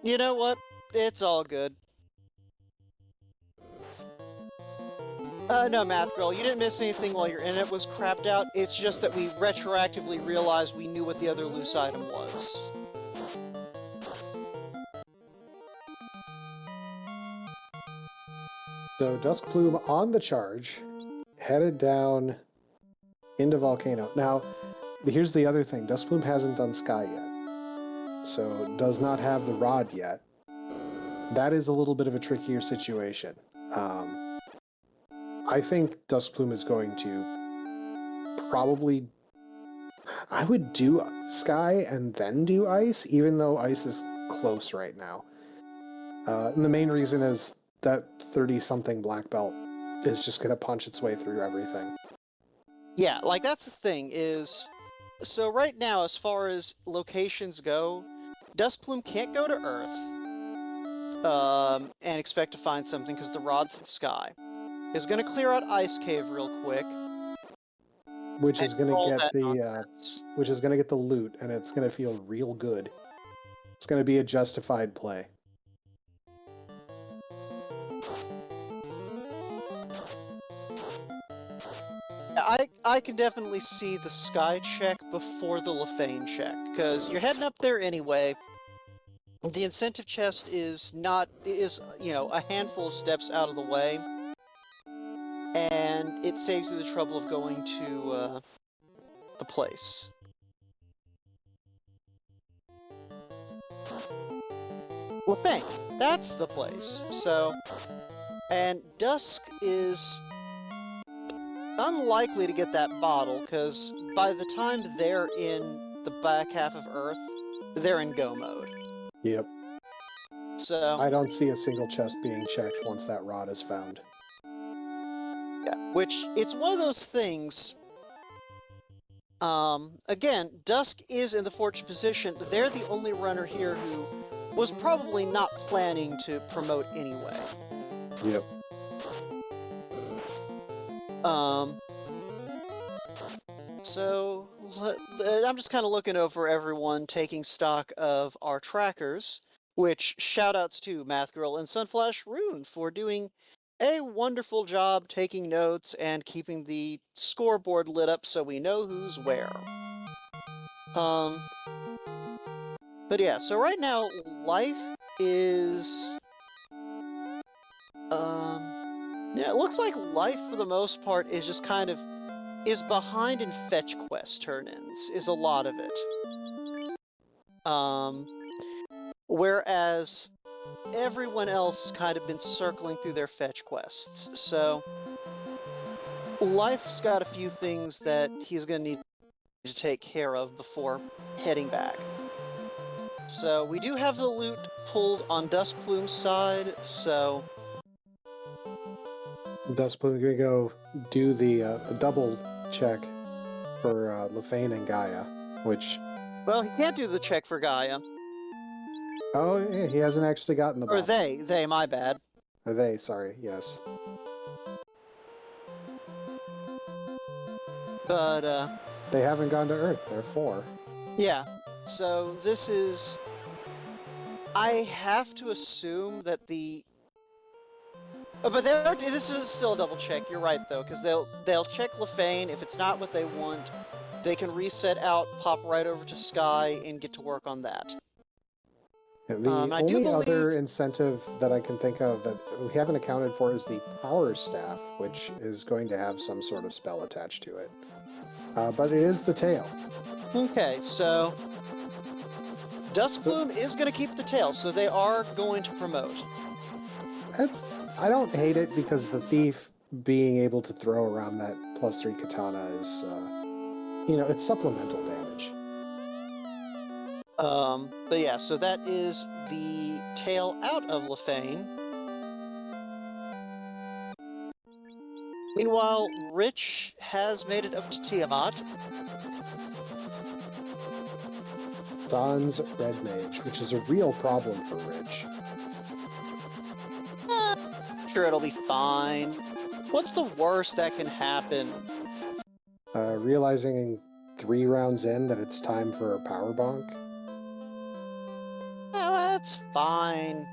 you know what? It's all good. No, Math Girl, you didn't miss anything while your internet was crapped out. It's just that we retroactively realized we knew what the other loose item was. So Duskplume on the charge, headed down into Volcano. Now, here's the other thing. Duskplume hasn't done Sky yet, so does not have the rod yet. That is a little bit of a trickier situation. I think Duskplume is going to probably... I would do Sky and then do Ice, even though Ice is close right now. And the main reason is that 30-something black belt is just going to punch its way through everything. Yeah, like, that's the thing, is... So right now, as far as locations go, Duskplume can't go to Earth and expect to find something, because the rod's in Sky. He's going to clear out Ice Cave real quick. Which is going to get the nonsense. which is going to get the loot, and it's going to feel real good. It's going to be a justified play. I can definitely see the Sky check before the Lefane check, because you're heading up there anyway. The incentive chest is, you know, a handful of steps out of the way, and it saves you the trouble of going to the place. Lefane, that's the place. So, and Dusk is unlikely to get that bottle, because by the time they're in the back half of Earth, they're in go mode. Yep. So I don't see a single chest being checked once that rod is found. Yeah, which, it's one of those things... again, Dusk is in the fortunate position. They're the only runner here who was probably not planning to promote anyway. Yep. So, I'm just kind of looking over everyone, taking stock of our trackers, which shoutouts to Math Girl and Sunflash Rune for doing a wonderful job taking notes and keeping the scoreboard lit up so we know who's where. But yeah, so right now, life is... yeah, it looks like life, for the most part, is just kind of... is behind in fetch quest turn-ins, is a lot of it. Whereas everyone else has kind of been circling through their fetch quests, so... Life's got a few things that he's gonna need to take care of before heading back. So, we do have the loot pulled on Duskplume's side, so... Duskplume gonna go do the double check for Lefane and Gaia, which... Well, he can't do the check for Gaia. Oh, yeah, he hasn't actually gotten the Or bottle. they, my bad. Or they, sorry, yes. But, They haven't gone to Earth, they're 4. yeah, so this is... I have to assume that the... Oh, but this is still a double check, you're right though, because they'll check Lefane. If it's not what they want, they can reset out, pop right over to Sky, and get to work on that. The I do only believe... other incentive that I can think of that we haven't accounted for is the Power Staff, which is going to have some sort of spell attached to it. But it is the tail. Okay, so Duskbloom is going to keep the tail, so they are going to promote. I don't hate it because the thief being able to throw around that +3 katana is, it's supplemental damage. But yeah, so that is the tail out of Lefane. Meanwhile, Rich has made it up to Tiamat. Don's Red Mage, which is a real problem for Rich. Sure, it'll be fine. What's the worst that can happen? Realizing 3 rounds in that it's time for a power bonk. That's fine.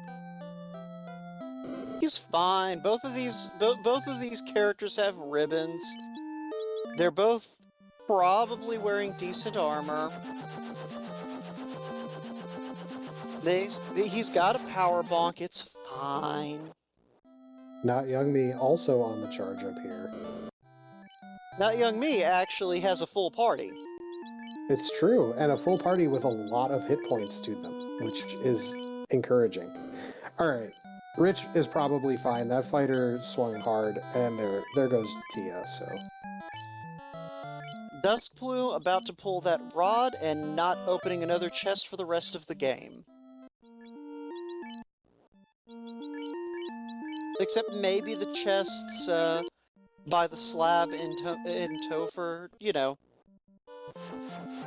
He's fine. Both of these characters have ribbons. They're both probably wearing decent armor. He's got a power bonk. It's fine. Not Young Me also on the charge up here. Not Young Me actually has a full party. It's true, and a full party with a lot of hit points to them, which is encouraging. Alright, Rich is probably fine. That fighter swung hard, and there goes Tia, so... Duskbloom about to pull that rod and not opening another chest for the rest of the game. Except maybe the chests by the slab in Topher,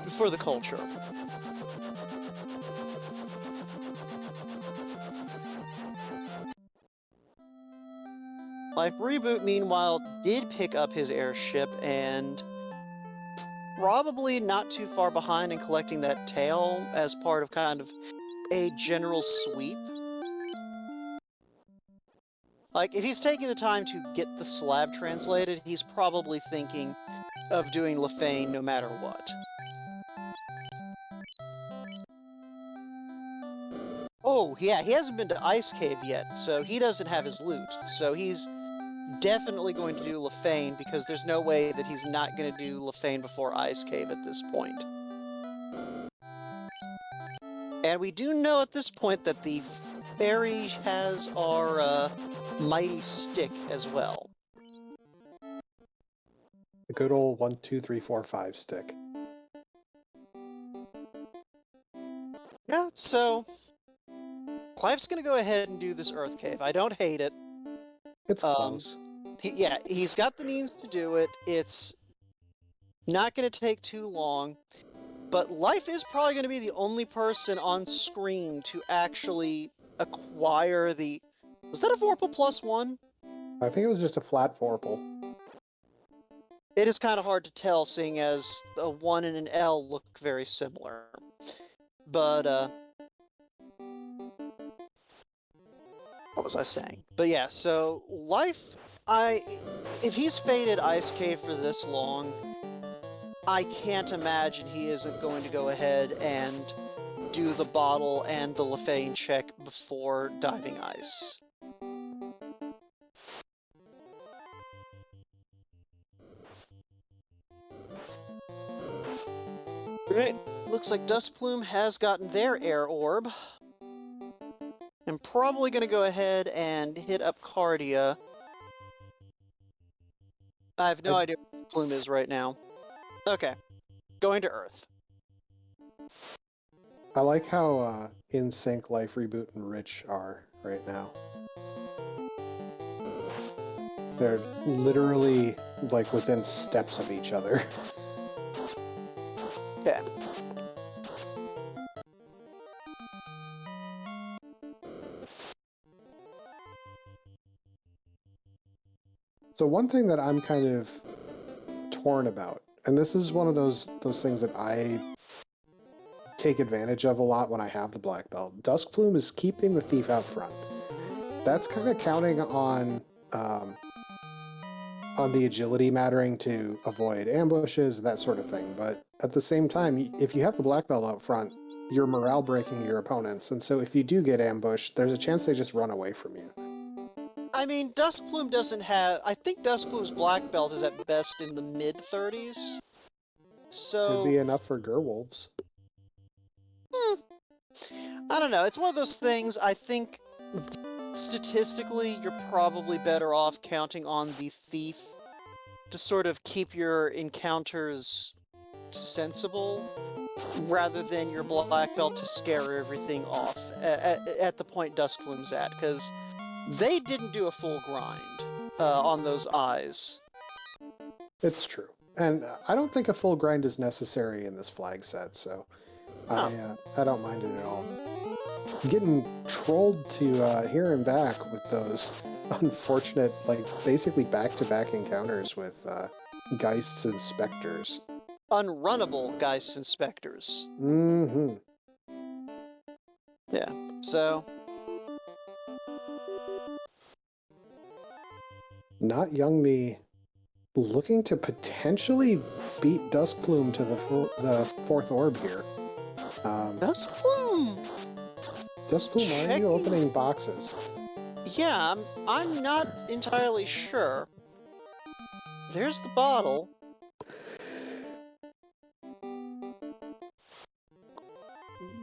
for the culture. Life Reboot, meanwhile, did pick up his airship and probably not too far behind in collecting that tail as part of kind of a general sweep. Like, if he's taking the time to get the slab translated, he's probably thinking of doing Lefane no matter what. Oh, yeah, he hasn't been to Ice Cave yet, so he doesn't have his loot. So he's definitely going to do Lefane, because there's no way that he's not going to do Lefane before Ice Cave at this point. And we do know at this point that the fairy has our mighty stick as well. The good old 1, 2, 3, 4, 5 stick. Yeah, so Clive's gonna go ahead and do this Earth Cave. I don't hate it. It's close. He's got the means to do it. It's not gonna take too long. But Life is probably gonna be the only person on screen to actually acquire the... Was that a Vorpal +1? I think it was just a flat Vorpal. It is kind of hard to tell, seeing as a 1 and an L look very similar. But, what was I saying? But yeah, so Life, if he's faded Ice Cave for this long, I can't imagine he isn't going to go ahead and do the bottle and the Lefane check before diving ice. Great. Looks like Duskbloom has gotten their air orb. I'm probably going to go ahead and hit up Cardia. I have no idea where Plume is right now. Okay. Going to Earth. I like how in sync Life Reboot and Rich are right now. They're literally like within steps of each other. Okay. So one thing that I'm kind of torn about, and this is one of those things that I take advantage of a lot when I have the black belt. Duskbloom is keeping the thief out front. That's kind of counting on on the agility mattering to avoid ambushes, that sort of thing. But at the same time, if you have the black belt out front, you're morale breaking your opponents, and so if you do get ambushed, there's a chance they just run away from you. I mean, Duskplume doesn't have... I think Duskplume's black belt is at best in the mid-30s. So... Could be enough for Gerwolves. I don't know. It's one of those things, I think, statistically, you're probably better off counting on the Thief to sort of keep your encounters sensible, rather than your black belt to scare everything off at the point Duskplume's at, because they didn't do a full grind on those eyes. It's true. And I don't think a full grind is necessary in this flag set, so I don't mind it at all. Getting trolled to hear him back with those unfortunate, like, basically back-to-back encounters with Geists and Spectres. Unrunnable Geists and Spectres. Mm-hmm. Yeah, so... Not Young Me looking to potentially beat Duskplume to the fourth orb here. Duskplume! Duskplume, why are you opening boxes? Yeah, I'm not entirely sure. There's the bottle.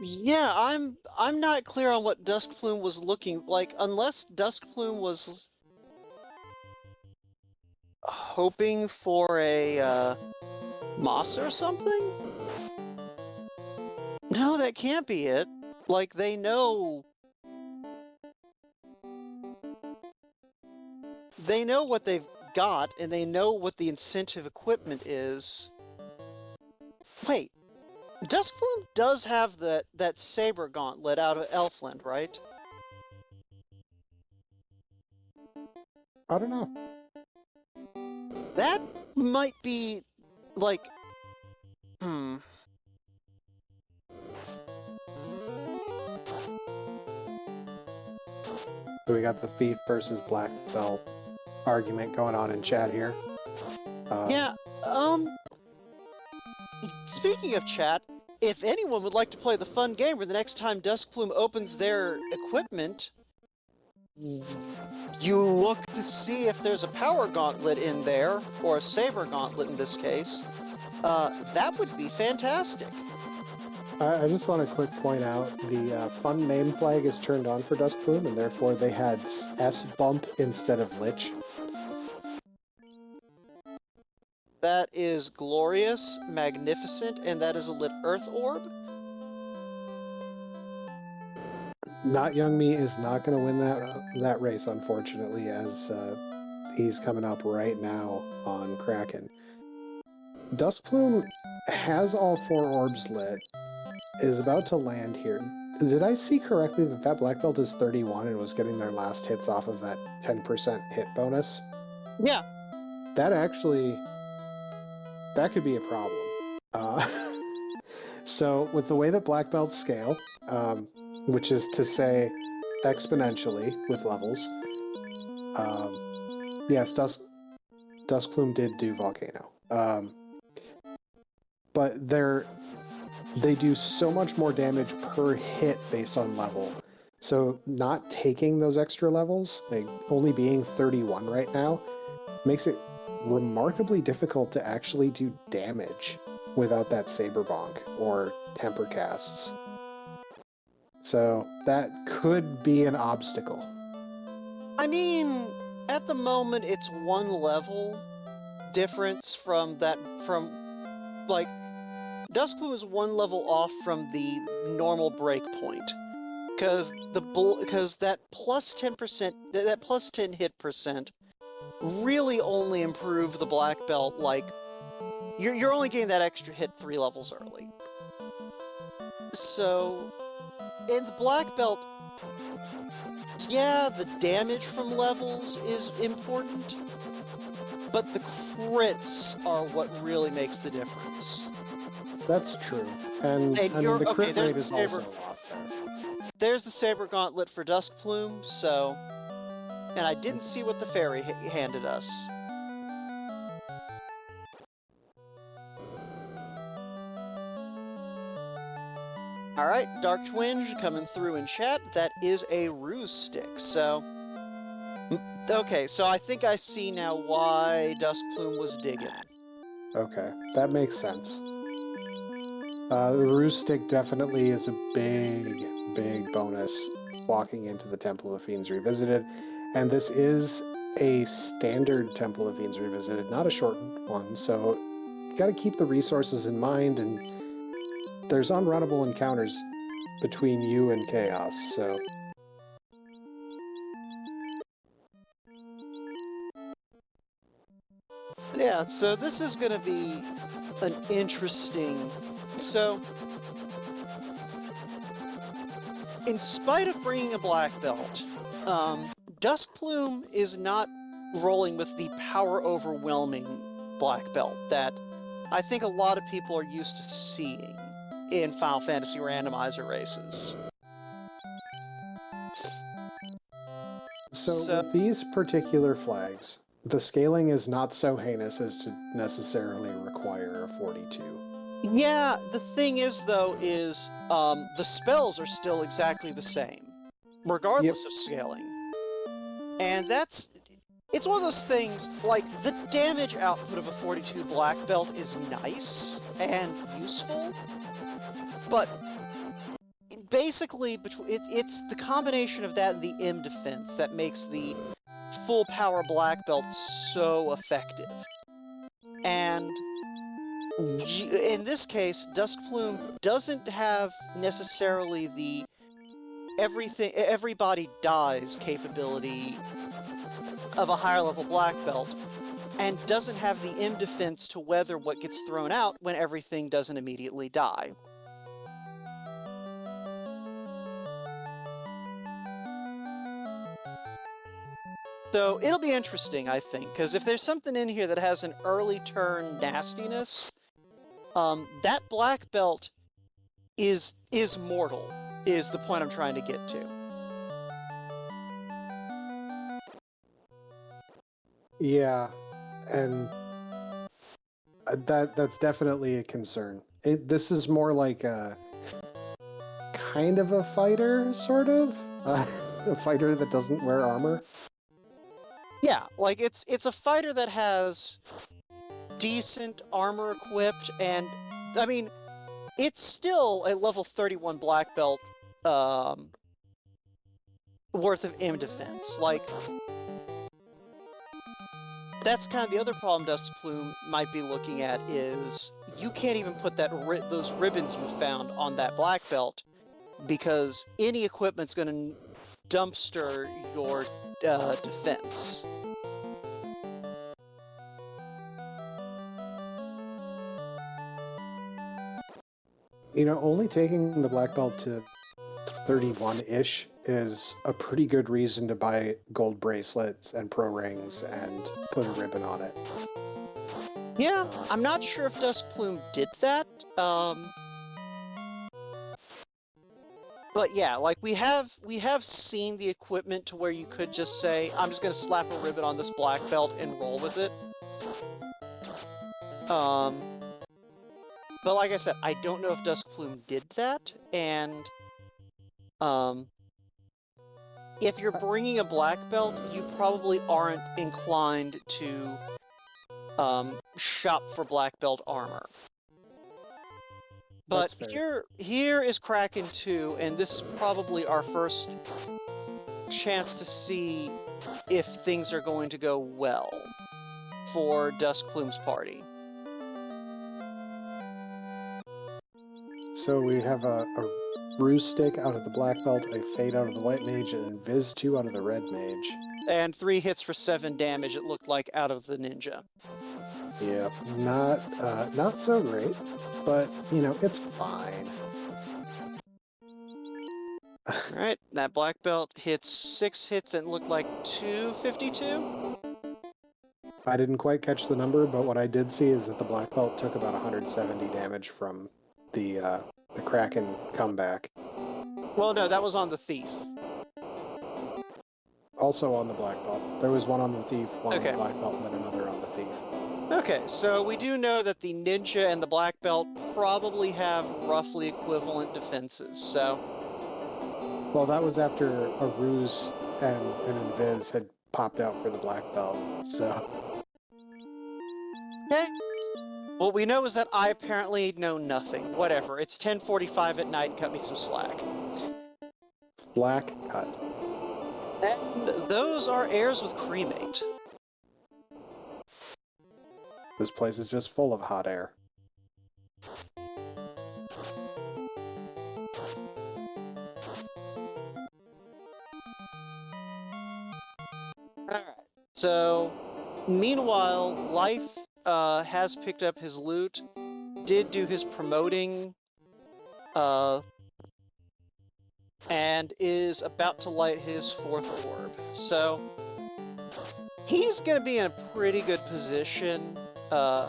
Yeah, I'm not clear on what Duskplume was looking like, unless Duskplume was hoping for a moss or something? No, that can't be it. Like, they know what they've got, and they know what the incentive equipment is. Wait, Duskplume does have that saber gauntlet out of Elfland, right? I don't know. That might be, like... So we got the Thief versus Black Belt argument going on in chat here. Yeah, speaking of chat, if anyone would like to play the fun game where the next time Duskplume opens their equipment, you look to see if there's a power gauntlet in there, or a saber gauntlet in this case, that would be fantastic. I just want to quick point out the fun name flag is turned on for Duskplume, and therefore they had S-Bump instead of Lich. That is glorious, magnificent, and that is a lit earth orb. Not Young Me is not going to win that race, unfortunately, as he's coming up right now on Kraken. Duskplume has all 4 orbs lit, is about to land here. Did I see correctly that that black belt is 31 and was getting their last hits off of that 10% hit bonus? Yeah. That could be a problem. So with the way that black belts scale, which is to say exponentially with levels, yes, Duskplume did do Volcano. But they do so much more damage per hit based on level. So not taking those extra levels, like only being 31 right now, makes it remarkably difficult to actually do damage without that Saber Bonk or Temper Casts. So that could be an obstacle. I mean, at the moment it's 1 level difference from like, Duskplume is 1 level off from the normal breakpoint, because that plus 10%, that plus 10 hit percent, really only improve the black belt. Like, you're only getting that extra hit 3 levels early. So, in the black belt, yeah, the damage from levels is important, but the crits are what really makes the difference. That's true. And the crit rate is also lost there. There's the Saber Gauntlet for Duskplume, so... And I didn't see what the fairy handed us. Alright, Dark Twinge coming through in chat. That is a ruse stick, so... Okay, so I think I see now why Duskplume was digging. Okay, that makes sense. The ruse stick definitely is a big bonus walking into the Temple of Fiends Revisited, and this is a standard Temple of Fiends Revisited, not a shortened one, so you gotta keep the resources in mind, and there's unrunnable encounters between you and Chaos, so... Yeah, so this is gonna be an interesting... So, in spite of bringing a black belt, Duskplume is not rolling with the power-overwhelming black belt that I think a lot of people are used to seeing in Final Fantasy randomizer races. So with these particular flags, the scaling is not so heinous as to necessarily require a 42. Yeah, the thing is, though, is the spells are still exactly the same, regardless of scaling. And it's one of those things, like, the damage output of a 42 black belt is nice and useful, but basically, it's the combination of that and the M defense that makes the full power black belt so effective. And in this case, Duskplume doesn't have necessarily the everybody dies capability of a higher level black belt, and doesn't have the M defense to weather what gets thrown out when everything doesn't immediately die. So it'll be interesting, I think, because if there's something in here that has an early turn nastiness, that black belt is mortal, is the point I'm trying to get to. Yeah, and that's definitely a concern. This is more like a kind of a fighter, sort of? A fighter that doesn't wear armor? Yeah, like, it's a fighter that has decent armor equipped, and, I mean, it's still a level 31 black belt, worth of M defense. Like, that's kind of the other problem Duskplume might be looking at, is you can't even put those ribbons you found on that black belt, because any equipment's gonna dumpster your defense. You know, only taking the black belt to 31-ish is a pretty good reason to buy gold bracelets and pro rings and put a ribbon on it. Yeah, I'm not sure if Duskplume did that, but yeah, like, we have seen the equipment to where you could just say, I'm just gonna slap a ribbon on this black belt and roll with it. But like I said, I don't know if Duskplume did that, and if you're bringing a black belt, you probably aren't inclined to shop for black belt armor. But here is Kraken 2, and this is probably our first chance to see if things are going to go well for Duskplume's party. So we have a ruse stick out of the black belt, a fade out of the white mage, and Viz 2 out of the red mage. And 3 hits for 7 damage, it looked like, out of the ninja. Yep, not so great, but, you know, it's fine. Alright, that black belt hits 6 hits and looked like 252? I didn't quite catch the number, but what I did see is that the black belt took about 170 damage from the Kraken comeback. Well, no, that was on the Thief. Also on the black belt. There was one on the Thief, one on Okay. the black belt, and then another on the Thief. Okay, so we do know that the ninja and the black belt probably have roughly equivalent defenses, so... Well, that was after a ruse and an invis had popped out for the black belt, so... Okay. What we know is that I apparently know nothing. Whatever, it's 10:45 at night, cut me some slack. Black cut. And those are heirs with cremate. This place is just full of hot air. Alright, so meanwhile, Life has picked up his loot, did do his promoting, and is about to light his 4th orb. So he's gonna be in a pretty good position. I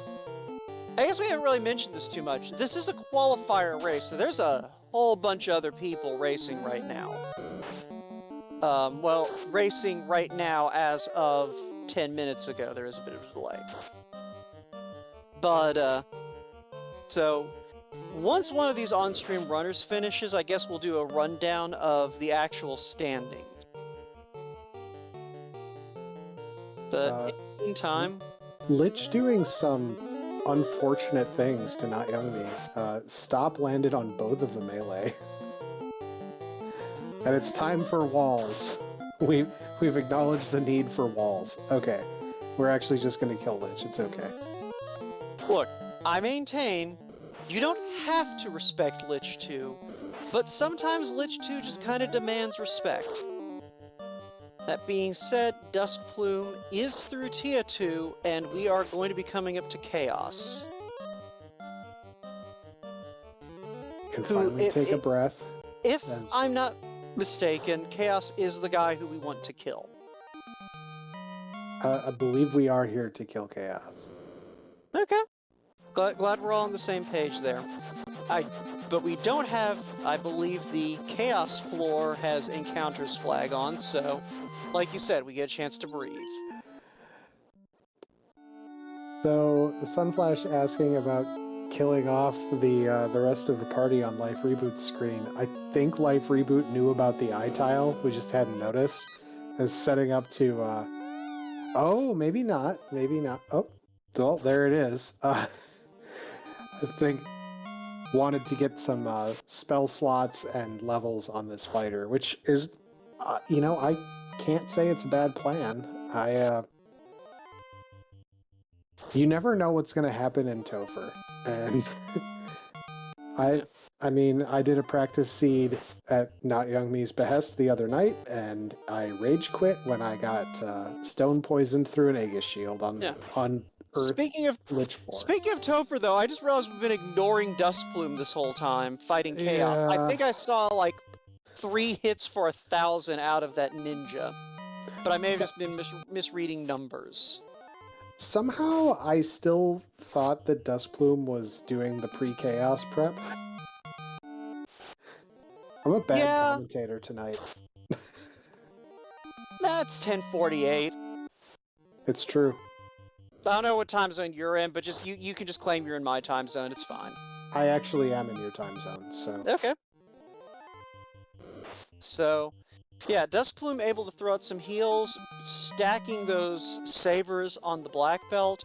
guess we haven't really mentioned this too much. This is a qualifier race, so there's a whole bunch of other people racing right now. Well, racing right now as of 10 minutes ago. There is a bit of a delay. But, so, once one of these on-stream runners finishes, I guess we'll do a rundown of the actual standings. But in the meantime... Lich doing some unfortunate things to Not Young Me. Stop landed on both of the melee. And it's time for walls. We've acknowledged the need for walls. Okay. We're actually just gonna kill Lich. It's okay. Look, I maintain you don't have to respect Lich 2, but sometimes Lich 2 just kind of demands respect. That being said, Dusk Plume is through Tier 2, and we are going to be coming up to Chaos. Can finally take a breath. If I'm not mistaken, Chaos is the guy who we want to kill. I believe we are here to kill Chaos. Okay. Glad we're all on the same page there. But we don't have, I believe, the Chaos floor has Encounters flag on, so, like you said, we get a chance to breathe. So, Sunflash asking about killing off the rest of the party on Life Reboot's screen. I think Life Reboot knew about the eye tile, we just hadn't noticed. As setting up to, oh, maybe not, maybe not. Oh, well, there it is. I think wanted to get some spell slots and levels on this fighter, which is, you know, I can't say it's a bad plan. You never know what's going to happen in Topher, and I mean, I did a practice seed at Not Young Me's behest the other night, and I rage quit when I got stone poisoned through an Aegis shield on Earth. Speaking of Topher, though, I just realized we've been ignoring Dusk Plume this whole time, fighting Chaos. Yeah. I think I saw, like, 3 hits for 1,000 out of that ninja. But I may have just been misreading numbers. Somehow, I still thought that Dusk Plume was doing the pre-Chaos prep. I'm a bad commentator tonight. That's 10:48. It's true. I don't know what time zone you're in, but just you can just claim you're in my time zone. It's fine. I actually am in your time zone, so... Okay. So, yeah, Dusk Plume able to throw out some heals, stacking those sabers on the black belt.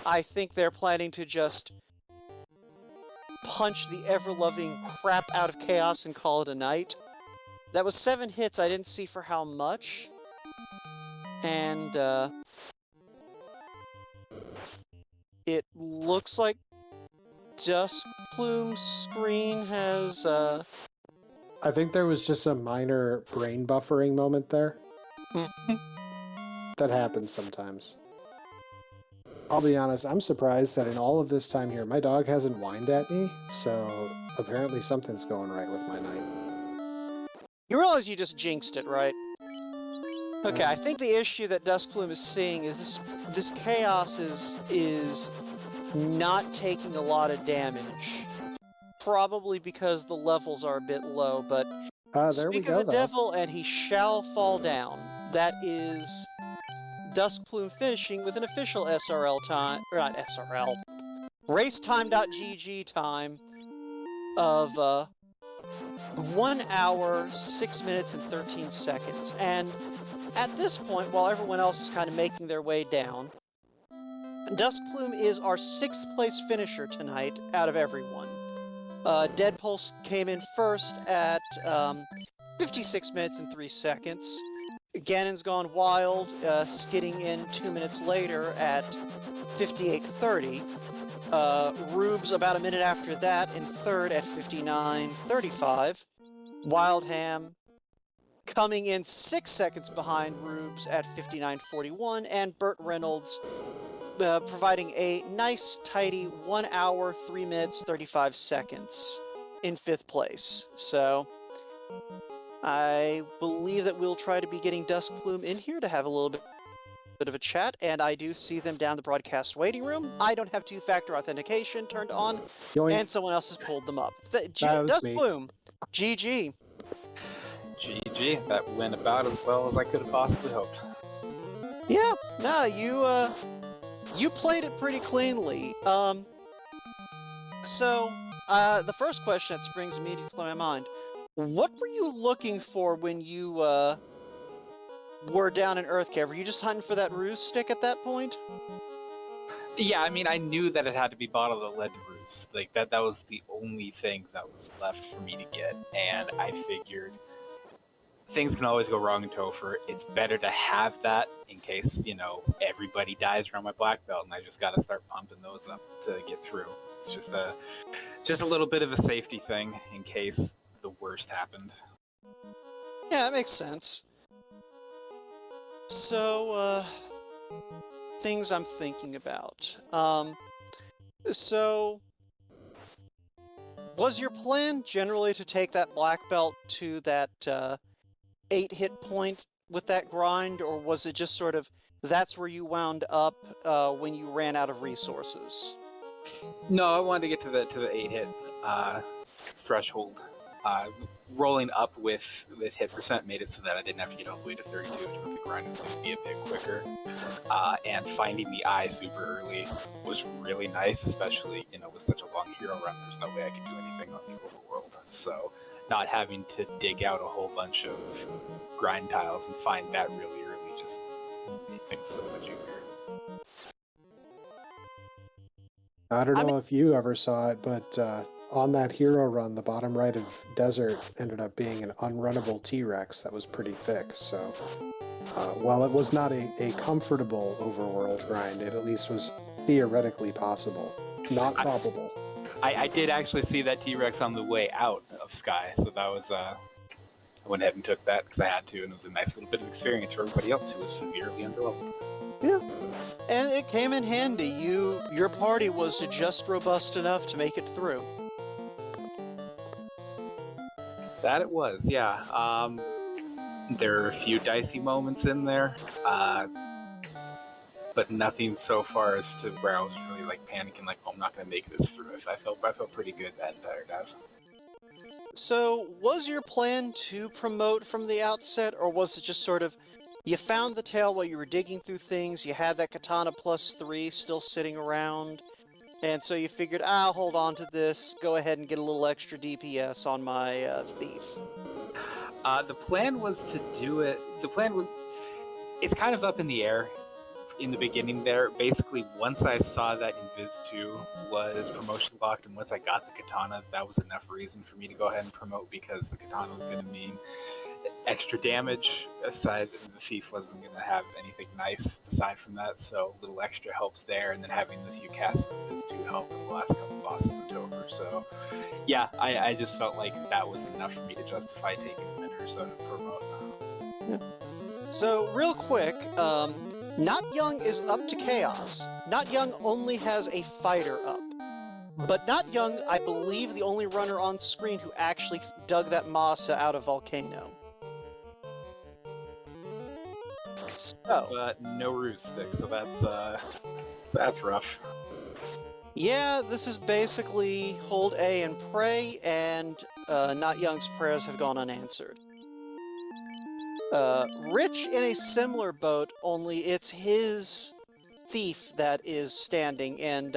I think they're planning to just punch the ever-loving crap out of Chaos and call it a night. That was 7 hits, I didn't see for how much. And, it looks like Dusk Plume's screen has, I think there was just a minor brain buffering moment there. That happens sometimes. I'll be honest, I'm surprised that in all of this time here, my dog hasn't whined at me, so apparently something's going right with my night. You realize you just jinxed it, right? Okay, I think the issue that Dusk Plume is seeing is this Chaos is not taking a lot of damage. Probably because the levels are a bit low, but there speak we go, of the devil and he shall fall down. That is Dusk Plume finishing with an official SRL time, or not SRL, racetime.gg time of 1 hour, 6 minutes, and 13 seconds. And at this point, while everyone else is kind of making their way down, Dusk Plume is our 6th place finisher tonight out of everyone. Dead Pulse came in first at 56 minutes and 3 seconds. Ganon's Gone Wild, skidding in 2 minutes later at 58:30. Rubes about a minute after that in third at 59:35. Wildham coming in 6 seconds behind Rubes at 59:41, and Burt Reynolds providing a nice, tidy 1 hour, 3 minutes, 35 seconds in 5th place. So I believe that we'll try to be getting Dusk Plume in here to have a little bit of a chat, and I do see them down the broadcast waiting room. I don't have two-factor authentication turned on, and someone else has pulled them up. Dusk Plume, GG. GG, that went about as well as I could have possibly hoped. Yeah, no, you played it pretty cleanly. So, the first question that springs immediately to my mind, what were you looking for when you were down in Earth Cave? Were you just hunting for that ruse stick at that point? Yeah, I mean, I knew that it had to be bottled that led to ruse. Like, that was the only thing that was left for me to get, and I figured things can always go wrong in Topher. It's better to have that in case, you know, everybody dies around my black belt, and I just got to start pumping those up to get through. It's just a little bit of a safety thing in case the worst happened. Yeah, that makes sense. So, things I'm thinking about. So, was your plan generally to take that black belt to that 8 hit point with that grind, or was it just sort of that's where you wound up when you ran out of resources? No, I wanted to get to the 8 hit threshold. Rolling up with hit percent made it so that I didn't have to get all the way to 32, which meant the grind was going to be a bit quicker. And finding the eye super early was really nice, especially, you know, with such a long hero run. There's no way I could do anything on the overworld. So not having to dig out a whole bunch of grind tiles and find that really early just made things so much easier. I don't know if you ever saw it, but on that hero run, the bottom right of Desert ended up being an unrunnable T-Rex that was pretty thick. So, while it was not a comfortable overworld grind, it at least was theoretically possible. Not probable. I did actually see that T-Rex on the way out of Sky, so that was, I went ahead and took that because I had to, and it was a nice little bit of experience for everybody else who was severely underleveled. Yeah, and it came in handy. Your party was just robust enough to make it through. That it was, yeah. There are a few dicey moments in there, but nothing so far as to where I was really like panicking, like, oh, I'm not going to make this through. I felt pretty good that entire dive. So, was your plan to promote from the outset, or was it just sort of, you found the tail while you were digging through things, you had that katana +3 still sitting around, and so you figured, I'll hold on to this, go ahead and get a little extra DPS on my thief? The plan was to do it, it's kind of up in the air in the beginning there. Basically, once I saw that Invis 2 was promotion locked, and once I got the katana, that was enough reason for me to go ahead and promote, because the katana was going to mean extra damage, aside the thief wasn't going to have anything nice aside from that, so little extra helps there, and then having the few casts of Invis 2 help in the last couple of bosses in Topher. So yeah, I just felt like that was enough for me to justify taking a minute or so to promote. Yeah. So real quick, Not Young is up to Chaos. Not Young only has a fighter up. But Not Young, I believe, the only runner on screen who actually dug that Masa out of Volcano. So, but no ruse stick, so that's rough. Yeah, this is basically hold A and pray, and Not Young's prayers have gone unanswered. Rich in a similar boat, only it's his thief that is standing, and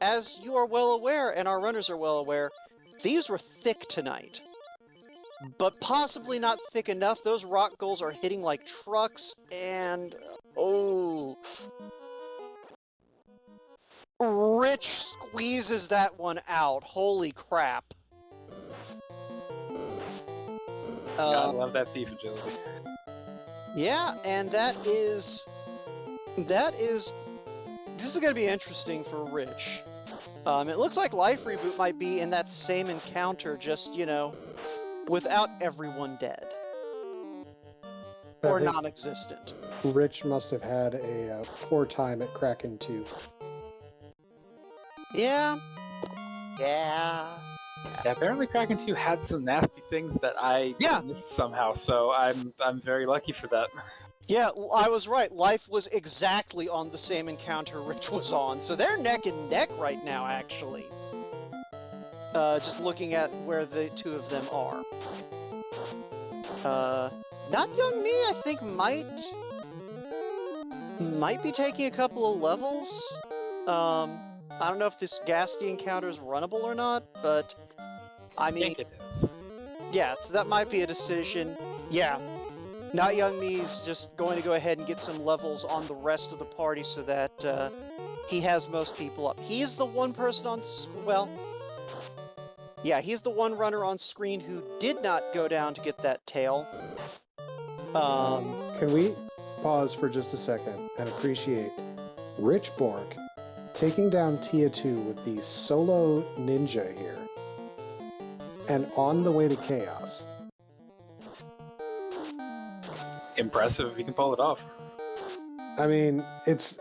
as you are well aware, and our runners are well aware, thieves were thick tonight. But possibly not thick enough. Those rock goals are hitting like trucks, and... oh... Rich squeezes that one out. Holy crap. God, I love that thief agility. Yeah, and that is... this is going to be interesting for Rich. It looks like Life Reboot might be in that same encounter, just, you know, without everyone dead. Or non-existent. Rich must have had a poor time at Kraken 2. Yeah. Yeah, apparently Kraken 2 had some nasty things that I missed somehow, so I'm very lucky for that. Yeah, I was right. Life was exactly on the same encounter Rich was on, so they're neck and neck right now, actually. Just looking at where the two of them are. Not Young Me, I think, might be taking a couple of levels. I don't know if this Ghastly encounter is runnable or not, but I mean... I think it is. Yeah, so that might be a decision. Yeah. Not Young Me's just going to go ahead and get some levels on the rest of the party so that he has most people up. He's the one person on... well... yeah, he's the one runner on screen who did not go down to get that tail. Can we pause for just a second and appreciate Rich Borg taking down Tia 2 with the solo ninja here and on the way to Chaos? Impressive if you can pull it off. I mean, it's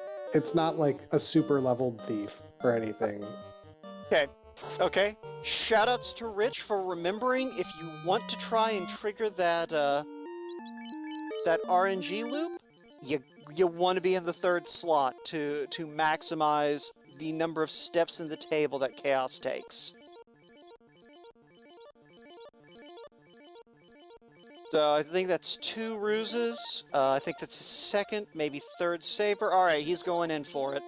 not like a super leveled thief or anything. Okay. Shoutouts to Rich for remembering if you want to try and trigger that that RNG loop, you want to be in the third slot to maximize the number of steps in the table that Chaos takes. So I think that's 2 ruses. I think that's his second, maybe third saber. Alright, he's going in for it.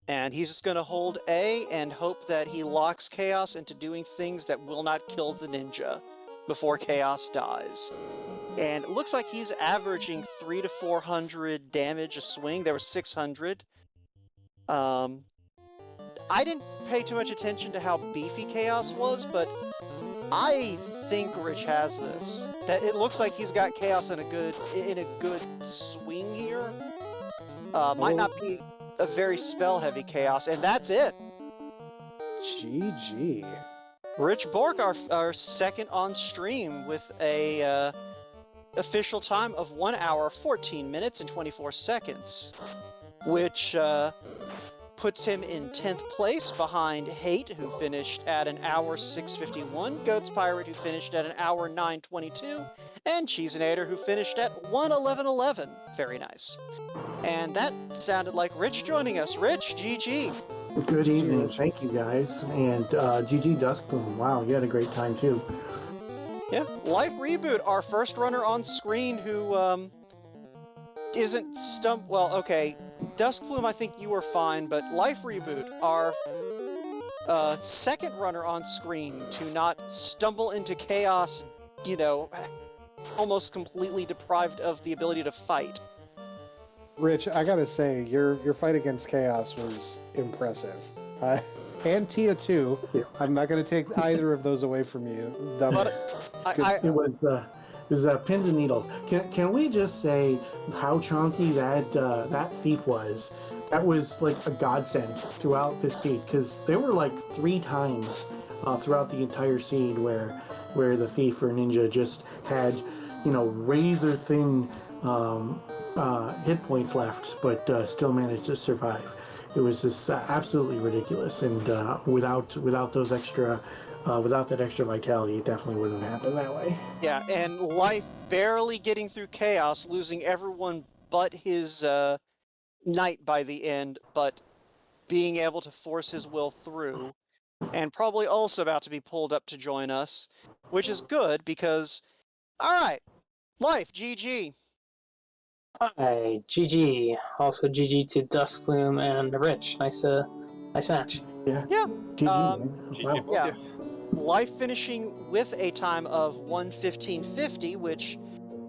And he's just going to hold A and hope that he locks Chaos into doing things that will not kill the ninja before Chaos dies. And it looks like he's averaging 300 to 400 damage a swing. There was 600. I didn't pay too much attention to how beefy Chaos was, but I think Rich has this. That it looks like he's got Chaos in a good swing here. Might not be a very spell-heavy Chaos, and that's it. GG. Rich Bork, our second on stream with a official time of 1 hour, 14 minutes, and 24 seconds, which puts him in 10th place behind Hate, who finished at an hour 6:51, Goats Pirate, who finished at an hour 9:22, and Cheesinator, who finished at 1:11:11. Very nice. And that sounded like Rich joining us. Rich, GG. Good evening. Thank you, guys. And GG Duskbloom. Wow, you had a great time, too. Yeah. Life Reboot, our first runner on screen who isn't stumped. Well, okay. Duskbloom, I think you were fine, but Life Reboot, our second runner on screen to not stumble into chaos, you know, almost completely deprived of the ability to fight. Rich, I gotta say, your fight against Chaos was impressive. And Tia 2. Yeah. I'm not gonna take either of those away from you. That was It was pins and needles. Can we just say how chunky that thief was? That was like a godsend throughout this seed, because there were like 3 times throughout the entire seed where the thief or ninja just had, you know, razor thin hit points left, but still managed to survive. It was just absolutely ridiculous, and without that extra vitality, it definitely wouldn't have happened that way. Yeah, and Life barely getting through chaos, losing everyone but his knight by the end, but being able to force his will through. and probably also about to be pulled up to join us, which is good because, all right, Life, GG. Hi, GG. Also GG to Duskbloom and Rich. Nice match. Yeah. Yeah. GG, man. GG Wow. both Yeah. you. Life finishing with a time of 1:15.50, which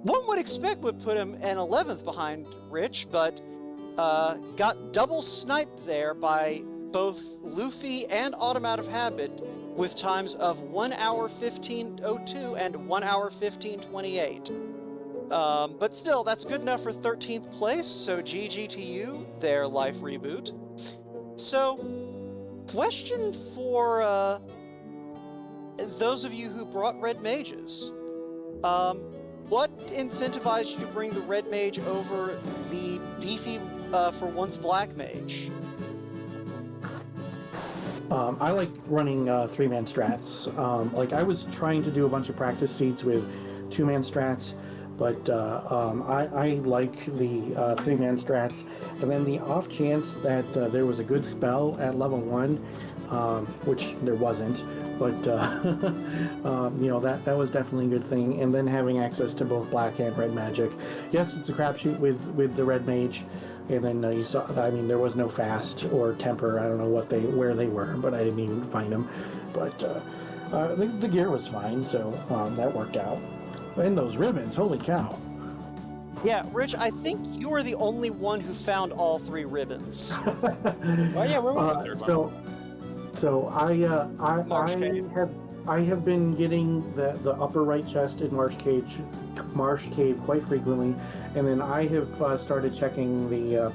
one would expect would put him an 11th behind Rich, but got double sniped there by both Luffy and Autumn Out of Habit with times of 1 hour 15:02 and 1 hour 15:28. But still, that's good enough for 13th place, so GG to you, their Life Reboot. So, question for those of you who brought Red Mages. What incentivized you to bring the Red Mage over the beefy, for once, Black Mage? I like running 3-man strats. Like I was trying to do a bunch of practice seeds with 2-man strats, but I like the 3-man strats. And then the off chance that there was a good spell at level 1, which there wasn't, but you know, that was definitely a good thing. And then having access to both black and red magic. Yes, it's a crapshoot with the red mage. And then you saw, I mean, there was no fast or temper. I don't know where they were, but I didn't even find them. But the gear was fine, so that worked out. And those ribbons, holy cow. Yeah, Rich, I think you were the only one who found all 3 ribbons. Oh yeah, where was the third one? So Marsh Cave. I have been getting the upper right chest in Marsh Cave quite frequently, and then I have started checking the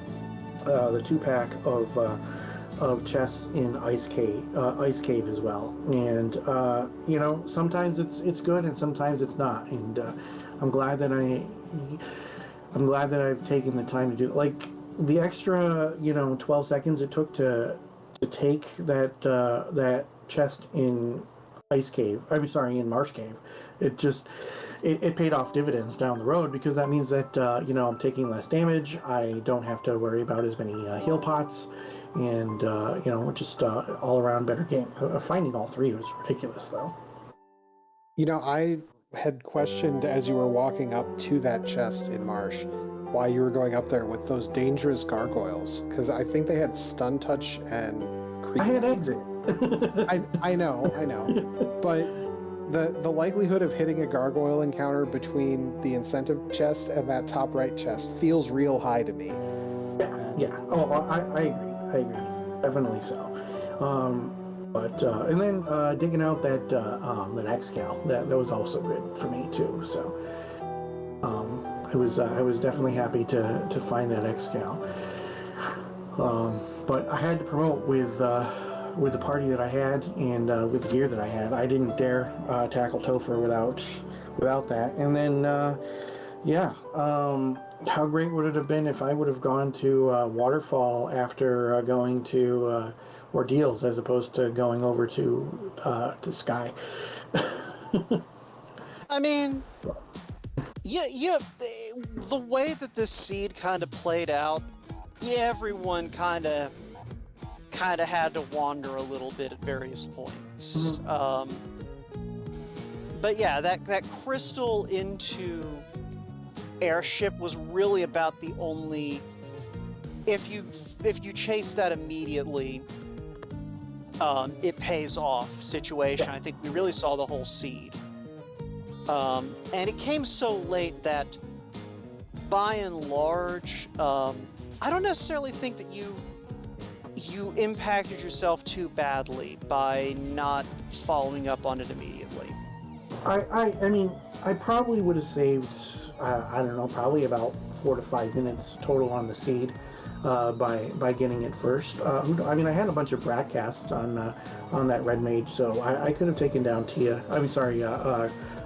2-pack of chests in Ice Cave as well. And you know, sometimes it's good and sometimes it's not. And I'm glad that I've taken the time to do it. Like the extra 12 seconds it took to take that chest in in Marsh Cave. It paid off dividends down the road, because that means that I'm taking less damage. I don't have to worry about as many heal pots, and just all around better game. Finding all 3 was ridiculous, though. I had questioned as you were walking up to that chest in Marsh why you were going up there with those dangerous gargoyles, because I think they had stun touch and creep. I had exit. I know, but the likelihood of hitting a gargoyle encounter between the incentive chest and that top right chest feels real high to me. Yeah. Oh, I agree. Definitely so. But and then digging out that X-Cal, that was also good for me too. So I was definitely happy to find that X-Cal. But I had to promote with the party that I had and with the gear that I had. I didn't dare tackle Topher without that. And then how great would it have been if I would have gone to Waterfall after going to Ordeals, as opposed to going over to Sky. I mean, yeah, the way that this seed kind of played out, everyone kind of had to wander a little bit at various points. Mm-hmm. But yeah, that crystal into airship was really about the only, if you chase that immediately, it pays off situation. I think we really saw the whole seed. And it came so late that, by and large, I don't necessarily think that you impacted yourself too badly by not following up on it immediately. I mean, I probably would have saved, I don't know, probably about 4 to 5 minutes total on the seed by getting it first. I mean, I had a bunch of broadcasts on that red mage, so I could have taken down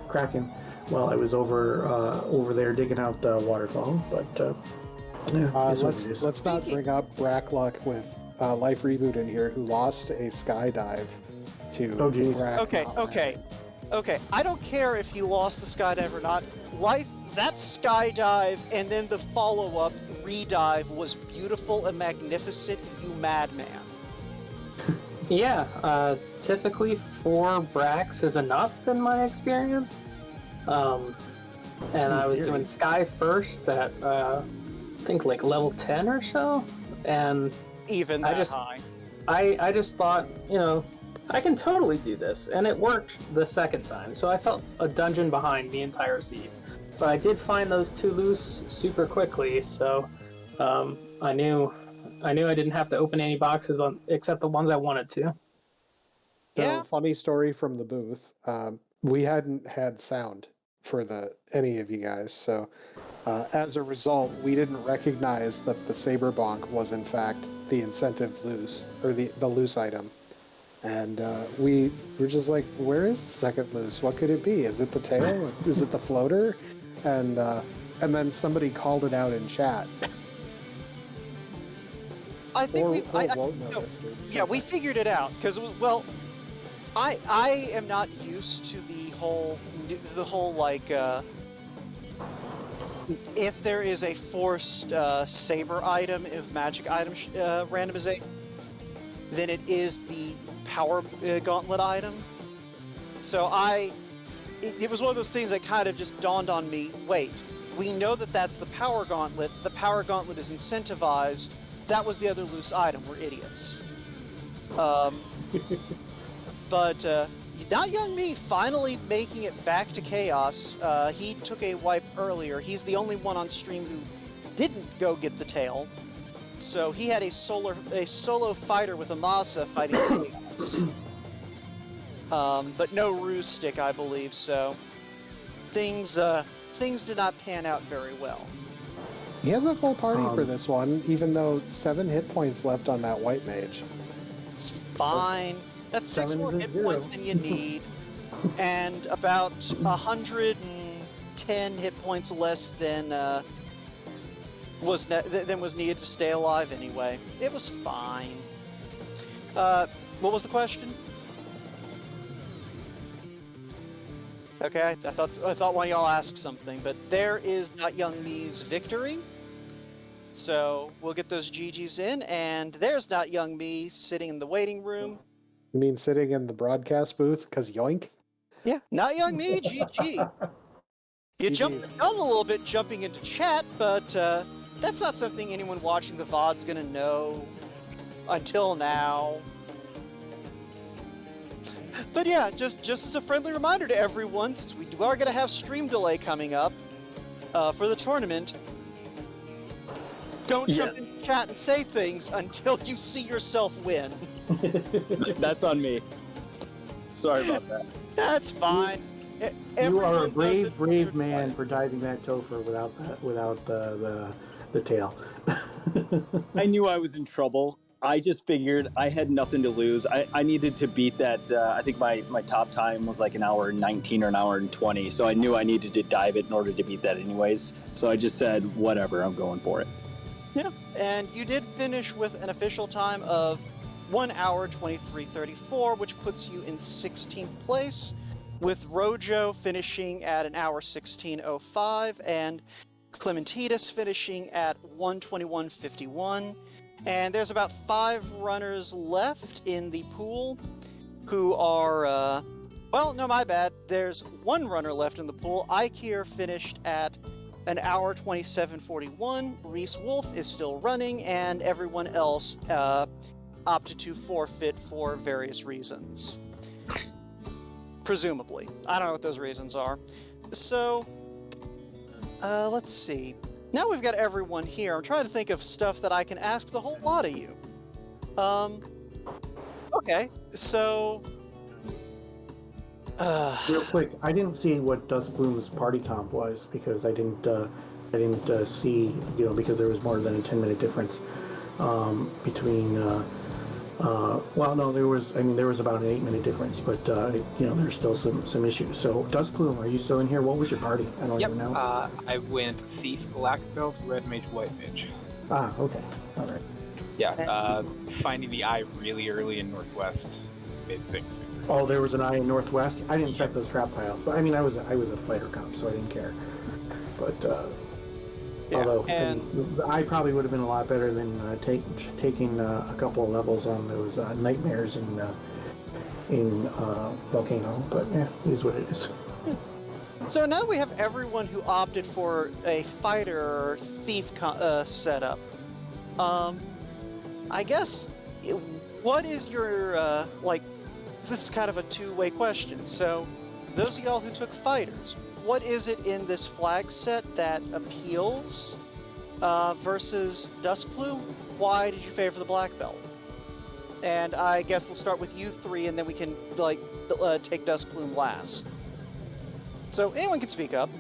Kraken while I was over there digging out the waterfall. But let's not bring up Brackluck with Life Reboot in here, who lost a skydive to Brack. Okay. I don't care if he lost the skydive or not. That skydive and then the follow-up redive was beautiful and magnificent, you madman. Typically 4 Brax is enough in my experience. And I was doing Sky first at, I think like level 10 or so. And Even that high. I just thought, I can totally do this. And it worked the second time. So I felt a dungeon behind the entire seed. But I did find those 2 loose super quickly, so I knew I didn't have to open any boxes except the ones I wanted to. So, funny story from the booth. We hadn't had sound for any of you guys, so as a result, we didn't recognize that the Saber Bonk was in fact the incentive loose, or the loose item. And we were just like, where is the second loose? What could it be? Is it the tail? Is it the floater? And then somebody called it out in chat. I think we figured it out because I am not used to the whole like if there is a forced saber item of magic item randomization, then it is the power gauntlet item. So it was one of those things that kind of just dawned on me. Wait, we know that that's the power gauntlet. The power gauntlet is incentivized. That was the other loose item. We're idiots. But not young me finally making it back to Chaos. He took a wipe earlier. He's the only one on stream who didn't go get the tail. So he had a solo fighter with Amasa fighting Chaos. But no ruse stick, I believe. So things did not pan out very well. He has a full party for this one, even though 7 hit points left on that white mage. It's fine. That's 6 more hit points than you need, and about 110 hit points less than was needed to stay alive anyway. It was fine. What was the question? Okay, I thought one of y'all asked something, but there is Not Young Me's victory. So we'll get those GGs in, and there's Not Young Me sitting in the waiting room. You mean sitting in the broadcast booth? Cause yoink. Yeah, Not Young Me, GG. You jumped the gun a little bit jumping into chat, but that's not something anyone watching the VOD's gonna know until now. But yeah, just as a friendly reminder to everyone, since we are going to have stream delay coming up for the tournament, don't jump in chat and say things until you see yourself win. That's on me. Sorry about that. That's fine. You are a brave man for diving that Topher without the tail. I knew I was in trouble. I just figured I had nothing to lose. I needed to beat that. I think my top time was like an hour 19 or an hour and 20. So I knew I needed to dive it in order to beat that anyways. So I just said, whatever, I'm going for it. Yeah, and you did finish with an official time of 1 hour 23:34, which puts you in 16th place, with Rojo finishing at an hour 16:05 and Clementitas finishing at 1:21:51. And there's about 5 runners left in the pool who are, well, no, my bad. There's 1 runner left in the pool. Ikir finished at an hour 27:41. Reese Wolf is still running, and everyone else opted to forfeit for various reasons. Presumably. I don't know what those reasons are. So, let's see. Now we've got everyone here. I'm trying to think of stuff that I can ask the whole lot of you. Okay, so... Real quick, I didn't see what Duskbloom's party comp was because I didn't see, because there was more than a 10-minute difference between. Well, no, there was about an 8-minute difference, but there's still some issues. So, Duskbloom, are you still in here? What was your party? I don't even know. I went Thief, Black Belt, Red Mage, White Mage. Ah, okay, all right. Yeah, finding the eye really early in Northwest made things super. Oh, there was an eye in Northwest. I didn't check those trap piles, but I was a fighter comp, so I didn't care. But Yeah, Although and I probably would have been a lot better than taking a couple of levels on those nightmares in Volcano. But yeah, it is what it is. so now we have everyone who opted for a fighter or thief setup. I guess, what is your, this is kind of a two-way question. So, those of y'all who took fighters, what is it in this flag set that appeals versus Dusk Plume? Why did you favor the black belt? And I guess we'll start with you three, and then we can, take Dusk Plume last. So, anyone can speak up.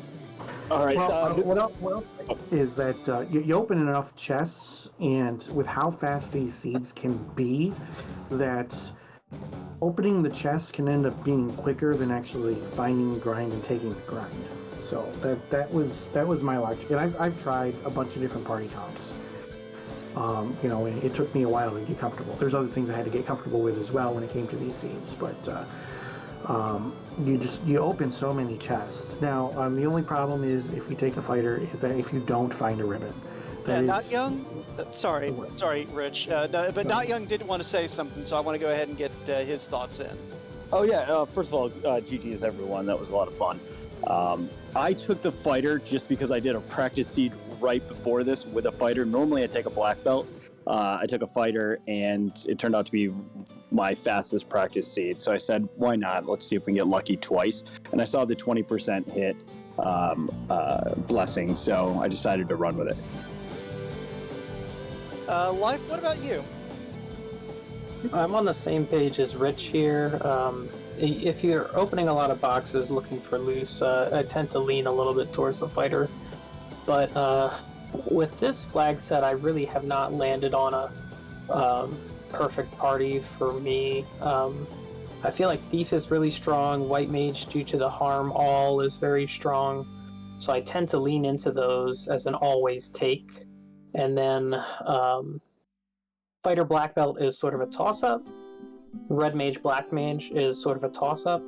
All right. What else is that you open enough chests, and with how fast these seeds can be, that opening the chest can end up being quicker than actually finding the grind and taking the grind. So that was my logic, and I've tried a bunch of different party comps. It took me a while to get comfortable. There's other things I had to get comfortable with as well when it came to these seeds, but you open so many chests. Now, the only problem is if you take a fighter is that if you don't find a ribbon. Not Young. Sorry, Rich. But Not Young did want to say something, so I want to go ahead and get his thoughts in. Oh yeah. First of all, GG's everyone. That was a lot of fun. I took the fighter just because I did a practice seed right before this with a fighter. Normally I take a black belt. I took a fighter, and it turned out to be my fastest practice seed. So I said, why not? Let's see if we can get lucky twice. And I saw the 20% hit blessing, so I decided to run with it. Life, what about you? I'm on the same page as Rich here. If you're opening a lot of boxes looking for loose, I tend to lean a little bit towards the fighter. But with this flag set, I really have not landed on a perfect party for me. I feel like Thief is really strong. White Mage, due to the harm all, is very strong. So I tend to lean into those as an always take. And then Fighter Black Belt is sort of a toss-up. Red Mage, Black Mage is sort of a toss-up.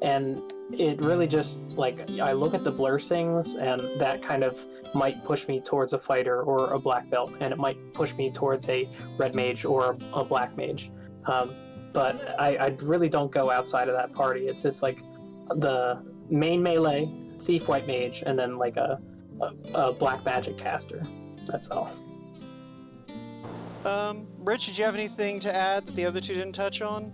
And it really just, I look at the blur sings, and that kind of might push me towards a fighter or a black belt, and it might push me towards a red mage or a black mage. But I really don't go outside of that party. It's like the main melee, thief, white mage, and then a black magic caster. That's all. Rich, did you have anything to add that the other two didn't touch on?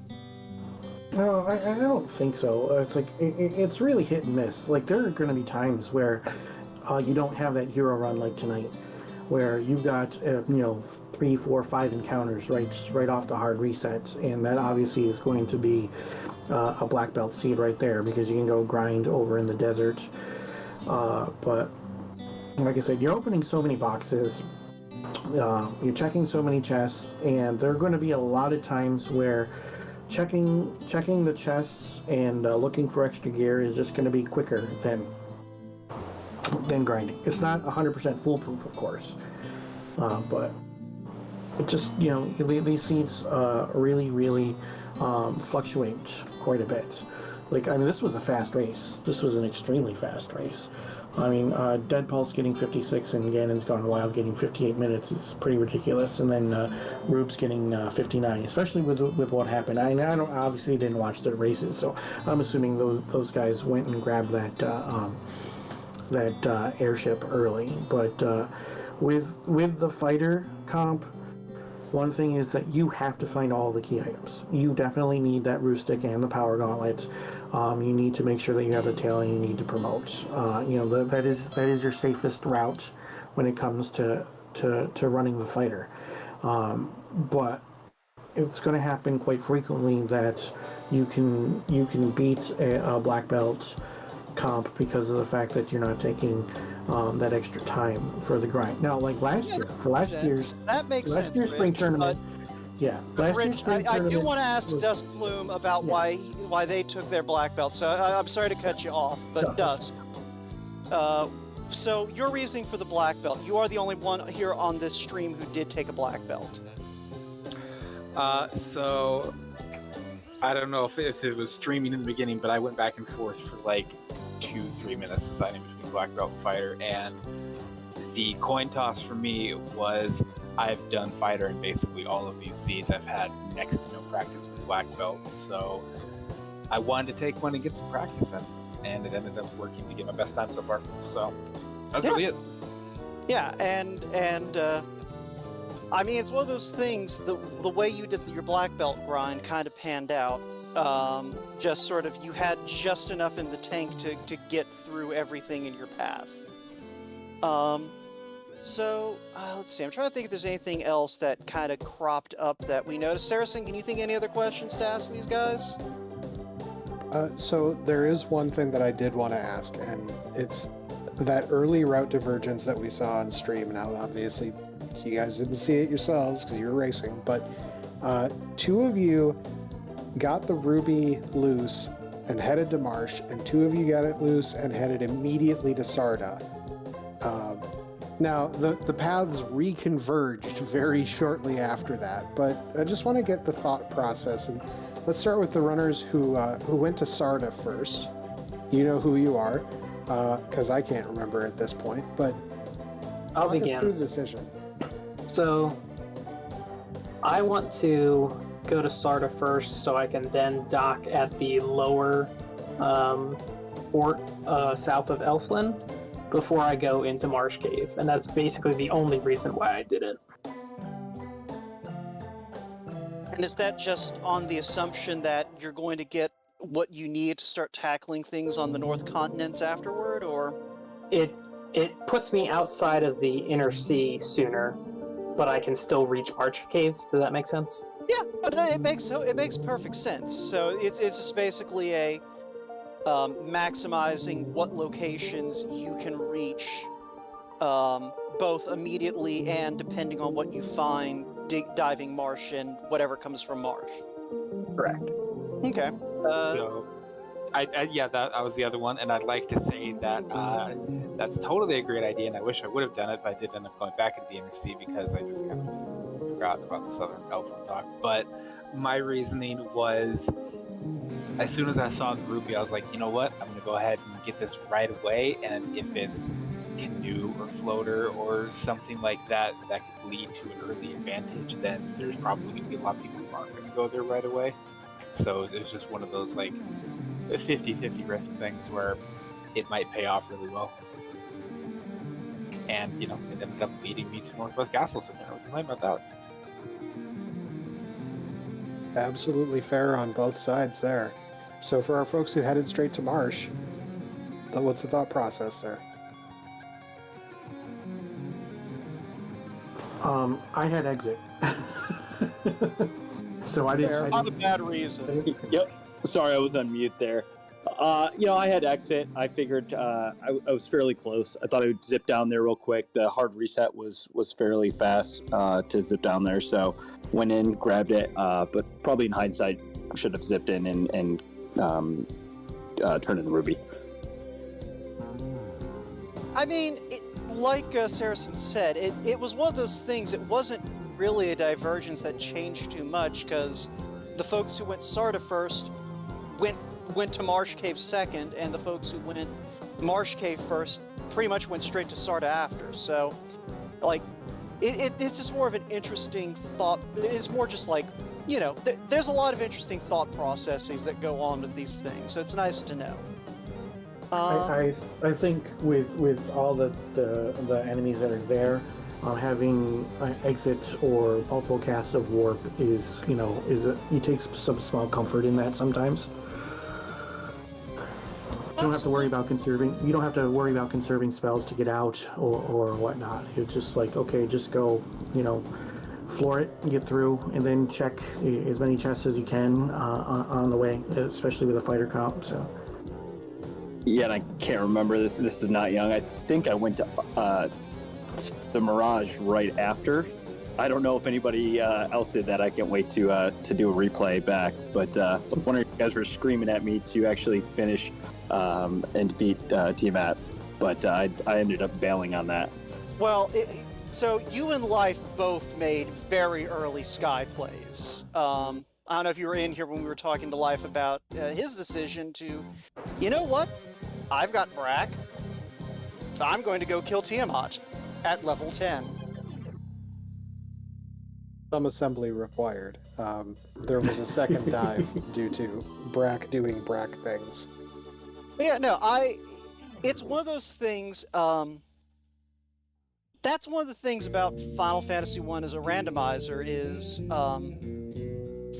No, I don't think so. It's it's really hit and miss. There are going to be times where you don't have that hero run like tonight, where you've got 3, 4, 5 encounters right off the hard reset, and that obviously is going to be a black belt seed right there because you can go grind over in the desert. But like I said, you're opening so many boxes, you're checking so many chests, and there are going to be a lot of times where checking the chests and looking for extra gear is just going to be quicker than grinding. It's not 100% foolproof, of course, but it just these seeds really fluctuate quite a bit. This was a fast race. This was an extremely fast race. Dead Pulse getting 56 and Ganon's Gone Wild getting 58 minutes is pretty ridiculous. And then Rube's getting 59, especially with what happened. I obviously didn't watch the races, so I'm assuming those guys went and grabbed that airship early. But with the fighter comp, one thing is that you have to find all the key items. You definitely need that Roost Stick and the Power Gauntlet. You need to make sure that you have the tail, and you need to promote. That is your safest route when it comes to running the fighter. But it's going to happen quite frequently that you can beat a black belt comp because of the fact that you're not taking that extra time for the grind. Now, last year's spring tournament. Rich, I do want to ask Dusk Plume about why they took their black belt. So I'm sorry to cut you off, but Dusk. So your reasoning for the black belt, you are the only one here on this stream who did take a black belt. So I don't know if it was streaming in the beginning, but I went back and forth for 2-3 minutes deciding between black belt and fighter, and the coin toss for me was I've done fighter in basically all of these seeds. I've had next to no practice with black belts, so I wanted to take one and get some practice in, and it ended up working to get my best time so far. So that's really it. Yeah, and I mean, it's one of those things. The way you did your black belt grind kind of panned out. Just sort of, you had just enough in the tank to get through everything in your path. So, let's see, I'm trying to think if there's anything else that kind of cropped up that we noticed. Saracen, can you think any other questions to ask these guys? So there is one thing that I did want to ask, and it's that early route divergence that we saw on stream. Now, obviously, you guys didn't see it yourselves because you were racing, but two of you got the ruby loose and headed to Marsh, and two of you got it loose and headed immediately to Sarda. Now, the paths reconverged very shortly after that, but I just want to get the thought process. And let's start with the runners who went to Sarda first. You know who you are, because I can't remember at this point, but I'll walk us begin. through the decision. So, I want to go to Sarda first so I can then dock at the lower port south of Elflin before I go into Marsh Cave. And that's basically the only reason why I did it. And is that just on the assumption that you're going to get what you need to start tackling things on the North Continents afterward, or? It puts me outside of the inner sea sooner, but I can still reach Marsh Cave. Does that make sense? Yeah, but it makes perfect sense. So it's just basically a maximizing what locations you can reach, both immediately and depending on what you find diving marsh and whatever comes from marsh. Correct. Okay. So, that was the other one, and I'd like to say that that's totally a great idea, and I wish I would have done it, but I did end up going back into the inner sea because I just kind of forgot about the southern Elfland dock. But my reasoning was, as soon as I saw the ruby, I was like, you know what? I'm going to go ahead and get this right away, and if it's canoe or floater or something like that that could lead to an early advantage, then there's probably going to be a lot of people who aren't going to go there right away. So it was just one of those like 50-50 risk things where it might pay off really well. And, it ended up leading me to Northwest Castle, so can't really complain about that. Absolutely fair on both sides there. So for our folks who headed straight to Marsh, what's the thought process there? I had exit. So I didn't. Not a bad reason. Yep. Sorry, I was on mute there. I had exit. I figured I was fairly close. I thought I would zip down there real quick. The hard reset was fairly fast to zip down there, so went in, grabbed it. But probably in hindsight, should have zipped in and turned in the ruby. I mean, like Saracen said, it was one of those things. It wasn't really a divergence that changed too much, because the folks who went Sarda first went to Marsh Cave second, and the folks who went Marsh Cave first pretty much went straight to Sarda after. So, like, it's just more of an interesting thought. It's more just like, there's a lot of interesting thought processes that go on with these things, so it's nice to know. I think with all the enemies that are there, having exit or multiple casts of warp you take some small comfort in that sometimes. You don't have to worry about conserving spells to get out or whatnot. It's just like, okay, just go, floor it, get through, and then check as many chests as you can on the way, especially with a fighter comp. So. Yeah, and I can't remember this. This is not young. I think I went to the Mirage right after. I don't know if anybody else did that. I can't wait to do a replay back. But one of you guys were screaming at me to actually finish and defeat Tiamat, but I ended up bailing on that. Well, so you and Life both made very early Sky plays. I don't know if you were in here when we were talking to Life about his decision to, you know what? I've got Brack, so I'm going to go kill Tiamat. at level 10. Some assembly required. There was a second dive due to Brack doing Brack things. But yeah, no, it's one of those things, that's one of the things about Final Fantasy 1 as a randomizer is,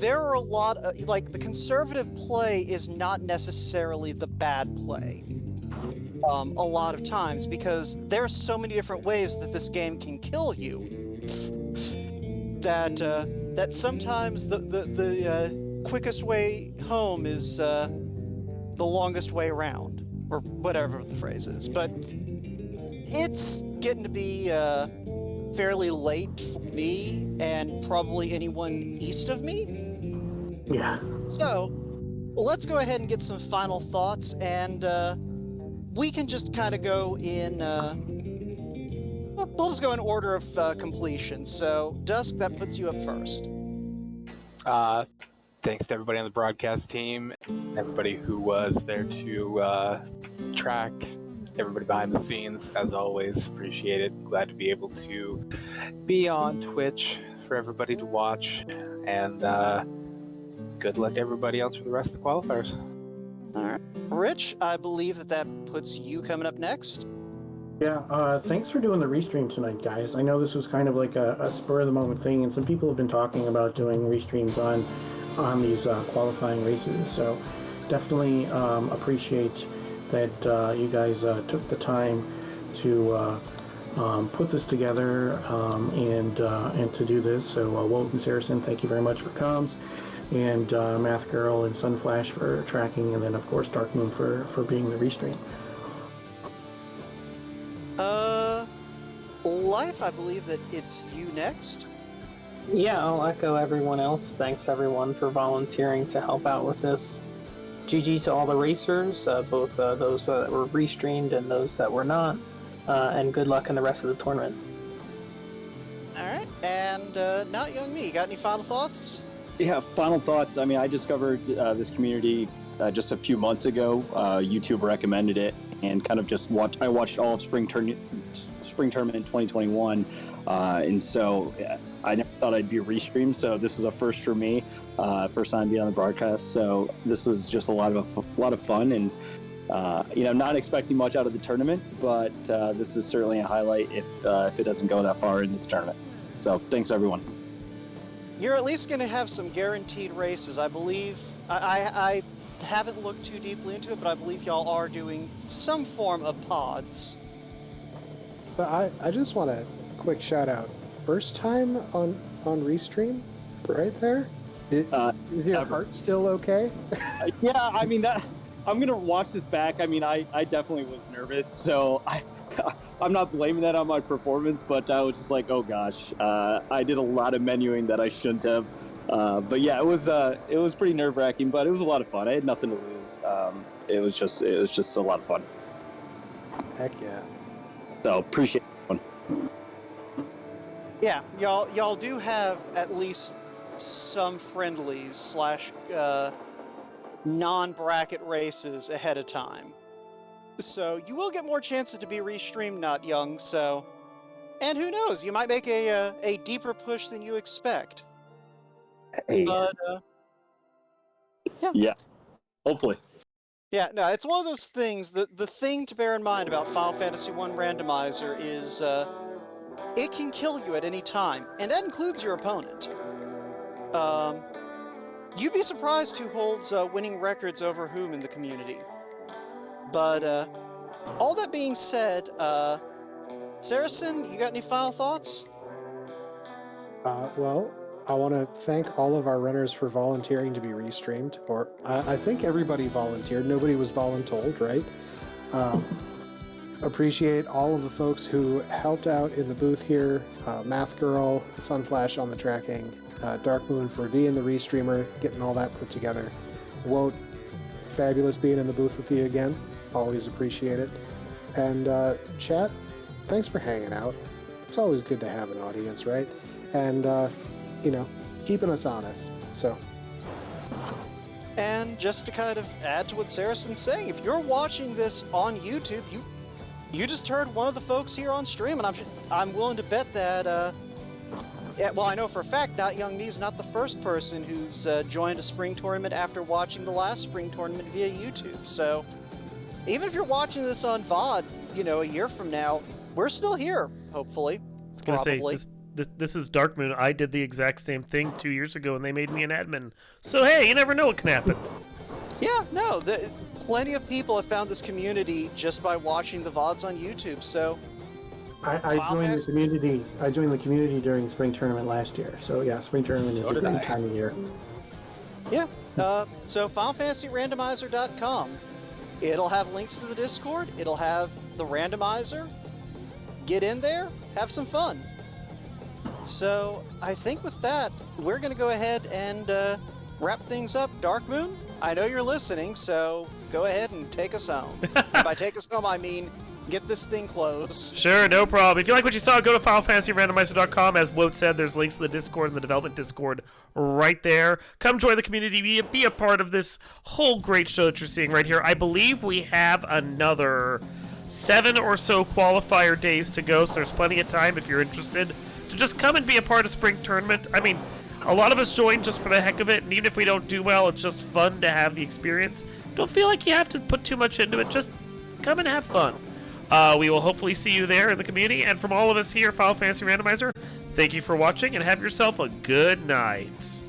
there are a lot of, like, the conservative play is not necessarily the bad play. A lot of times, because there are so many different ways that this game can kill you, that sometimes the quickest way home is the longest way around, or whatever the phrase is. But it's getting to be fairly late for me, and probably anyone east of me. Yeah. So, let's go ahead and get some final thoughts, and we can just kind of go in. We'll just go in order of completion. So, Dusk, that puts you up first. Thanks to everybody on the broadcast team, everybody who was there to track, everybody behind the scenes. As always, appreciate it. Glad to be able to be on Twitch for everybody to watch, and good luck to everybody else for the rest of the qualifiers. All right. Rich, I believe that puts you coming up next. Yeah, thanks for doing the restream tonight, guys. I know this was kind of like a spur-of-the-moment thing, and some people have been talking about doing restreams on these qualifying races, so definitely appreciate that you guys took the time to put this together and to do this. So Walt and Saracen, thank you very much for comms, and Math Girl and Sunflash for tracking, and then of course Dark Moon for being the restream. Life, I believe that it's you next. Yeah, I'll echo everyone else. Thanks everyone for volunteering to help out with this. GG to all the racers, both those that were restreamed and those that were not, and good luck in the rest of the tournament. Alright, and Not Young Me, got any final thoughts? Yeah, final thoughts. I mean, I discovered this community just a few months ago. YouTube recommended it, and kind of just I watched all of Spring Tournament in 2021, and so I never thought I'd be restreamed. So this is a first for me, first time being on the broadcast. So this was just a lot of fun, and not expecting much out of the tournament, but this is certainly a highlight if it doesn't go that far into the tournament. So thanks everyone. You're at least going to have some guaranteed races. I believe, I haven't looked too deeply into it, but I believe y'all are doing some form of pods. But I just want a quick shout out. First time on Restream, right there? Is your heart still okay? Yeah, I mean, I'm going to watch this back. I mean, I definitely was nervous, so I'm not blaming that on my performance, but I was just like, oh gosh, I did a lot of menuing that I shouldn't have. But yeah, it was pretty nerve-wracking, but it was a lot of fun. I had nothing to lose. It was just a lot of fun. Heck yeah. So appreciate it. Yeah, y'all do have at least some friendlies / non-bracket races ahead of time. So you will get more chances to be restreamed, Not Young, so... And who knows, you might make a deeper push than you expect. Hey. But, Yeah, hopefully. Yeah, no, it's one of those things, the thing to bear in mind about Final Fantasy 1 Randomizer is, it can kill you at any time, and that includes your opponent. You'd be surprised who holds winning records over whom in the community. But, all that being said, Saracen, you got any final thoughts? Well, I want to thank all of our runners for volunteering to be restreamed. Or I think everybody volunteered. Nobody was voluntold, right? Appreciate all of the folks who helped out in the booth here. Math Girl, Sunflash on the tracking, Dark Moon for being the restreamer, getting all that put together. Wote, fabulous being in the booth with you again. Always appreciate it. And chat, thanks for hanging out. It's always good to have an audience, right? And, keeping us honest. So. And just to kind of add to what Saracen's saying, if you're watching this on YouTube, you just heard one of the folks here on stream, and I'm willing to bet that. Yeah, well, I know for a fact Not Young Me's not the first person who's joined a spring tournament after watching the last spring tournament via YouTube. So, even if you're watching this on VOD, a year from now, we're still here. Hopefully, I was gonna say this is Dark Moon. I did the exact same thing 2 years ago, and they made me an admin. So hey, you never know what can happen. Yeah, no, plenty of people have found this community just by watching the VODs on YouTube. So I joined the community. I joined the community during spring tournament last year. So yeah, spring tournament is a great time of year. Yeah. So FinalFantasyRandomizer.com. It'll have links to the Discord. It'll have the randomizer. Get in there, have some fun. So I think with that, we're going to go ahead and wrap things up. Dark Moon, I know you're listening, so go ahead and take us home. And by take us home, I mean get this thing closed. Sure, no problem. If you like what you saw, go to FinalFantasyRandomizer.com. As Wout said, there's links to the Discord and the development Discord right there. Come join the community. Be a part of this whole great show that you're seeing right here. I believe we have another 7 or so qualifier days to go, so there's plenty of time if you're interested to just come and be a part of Spring Tournament. I mean, a lot of us join just for the heck of it, and even if we don't do well, it's just fun to have the experience. Don't feel like you have to put too much into it. Just come and have fun. We will hopefully see you there in the community, and from all of us here at Final Fantasy Randomizer, thank you for watching, and have yourself a good night.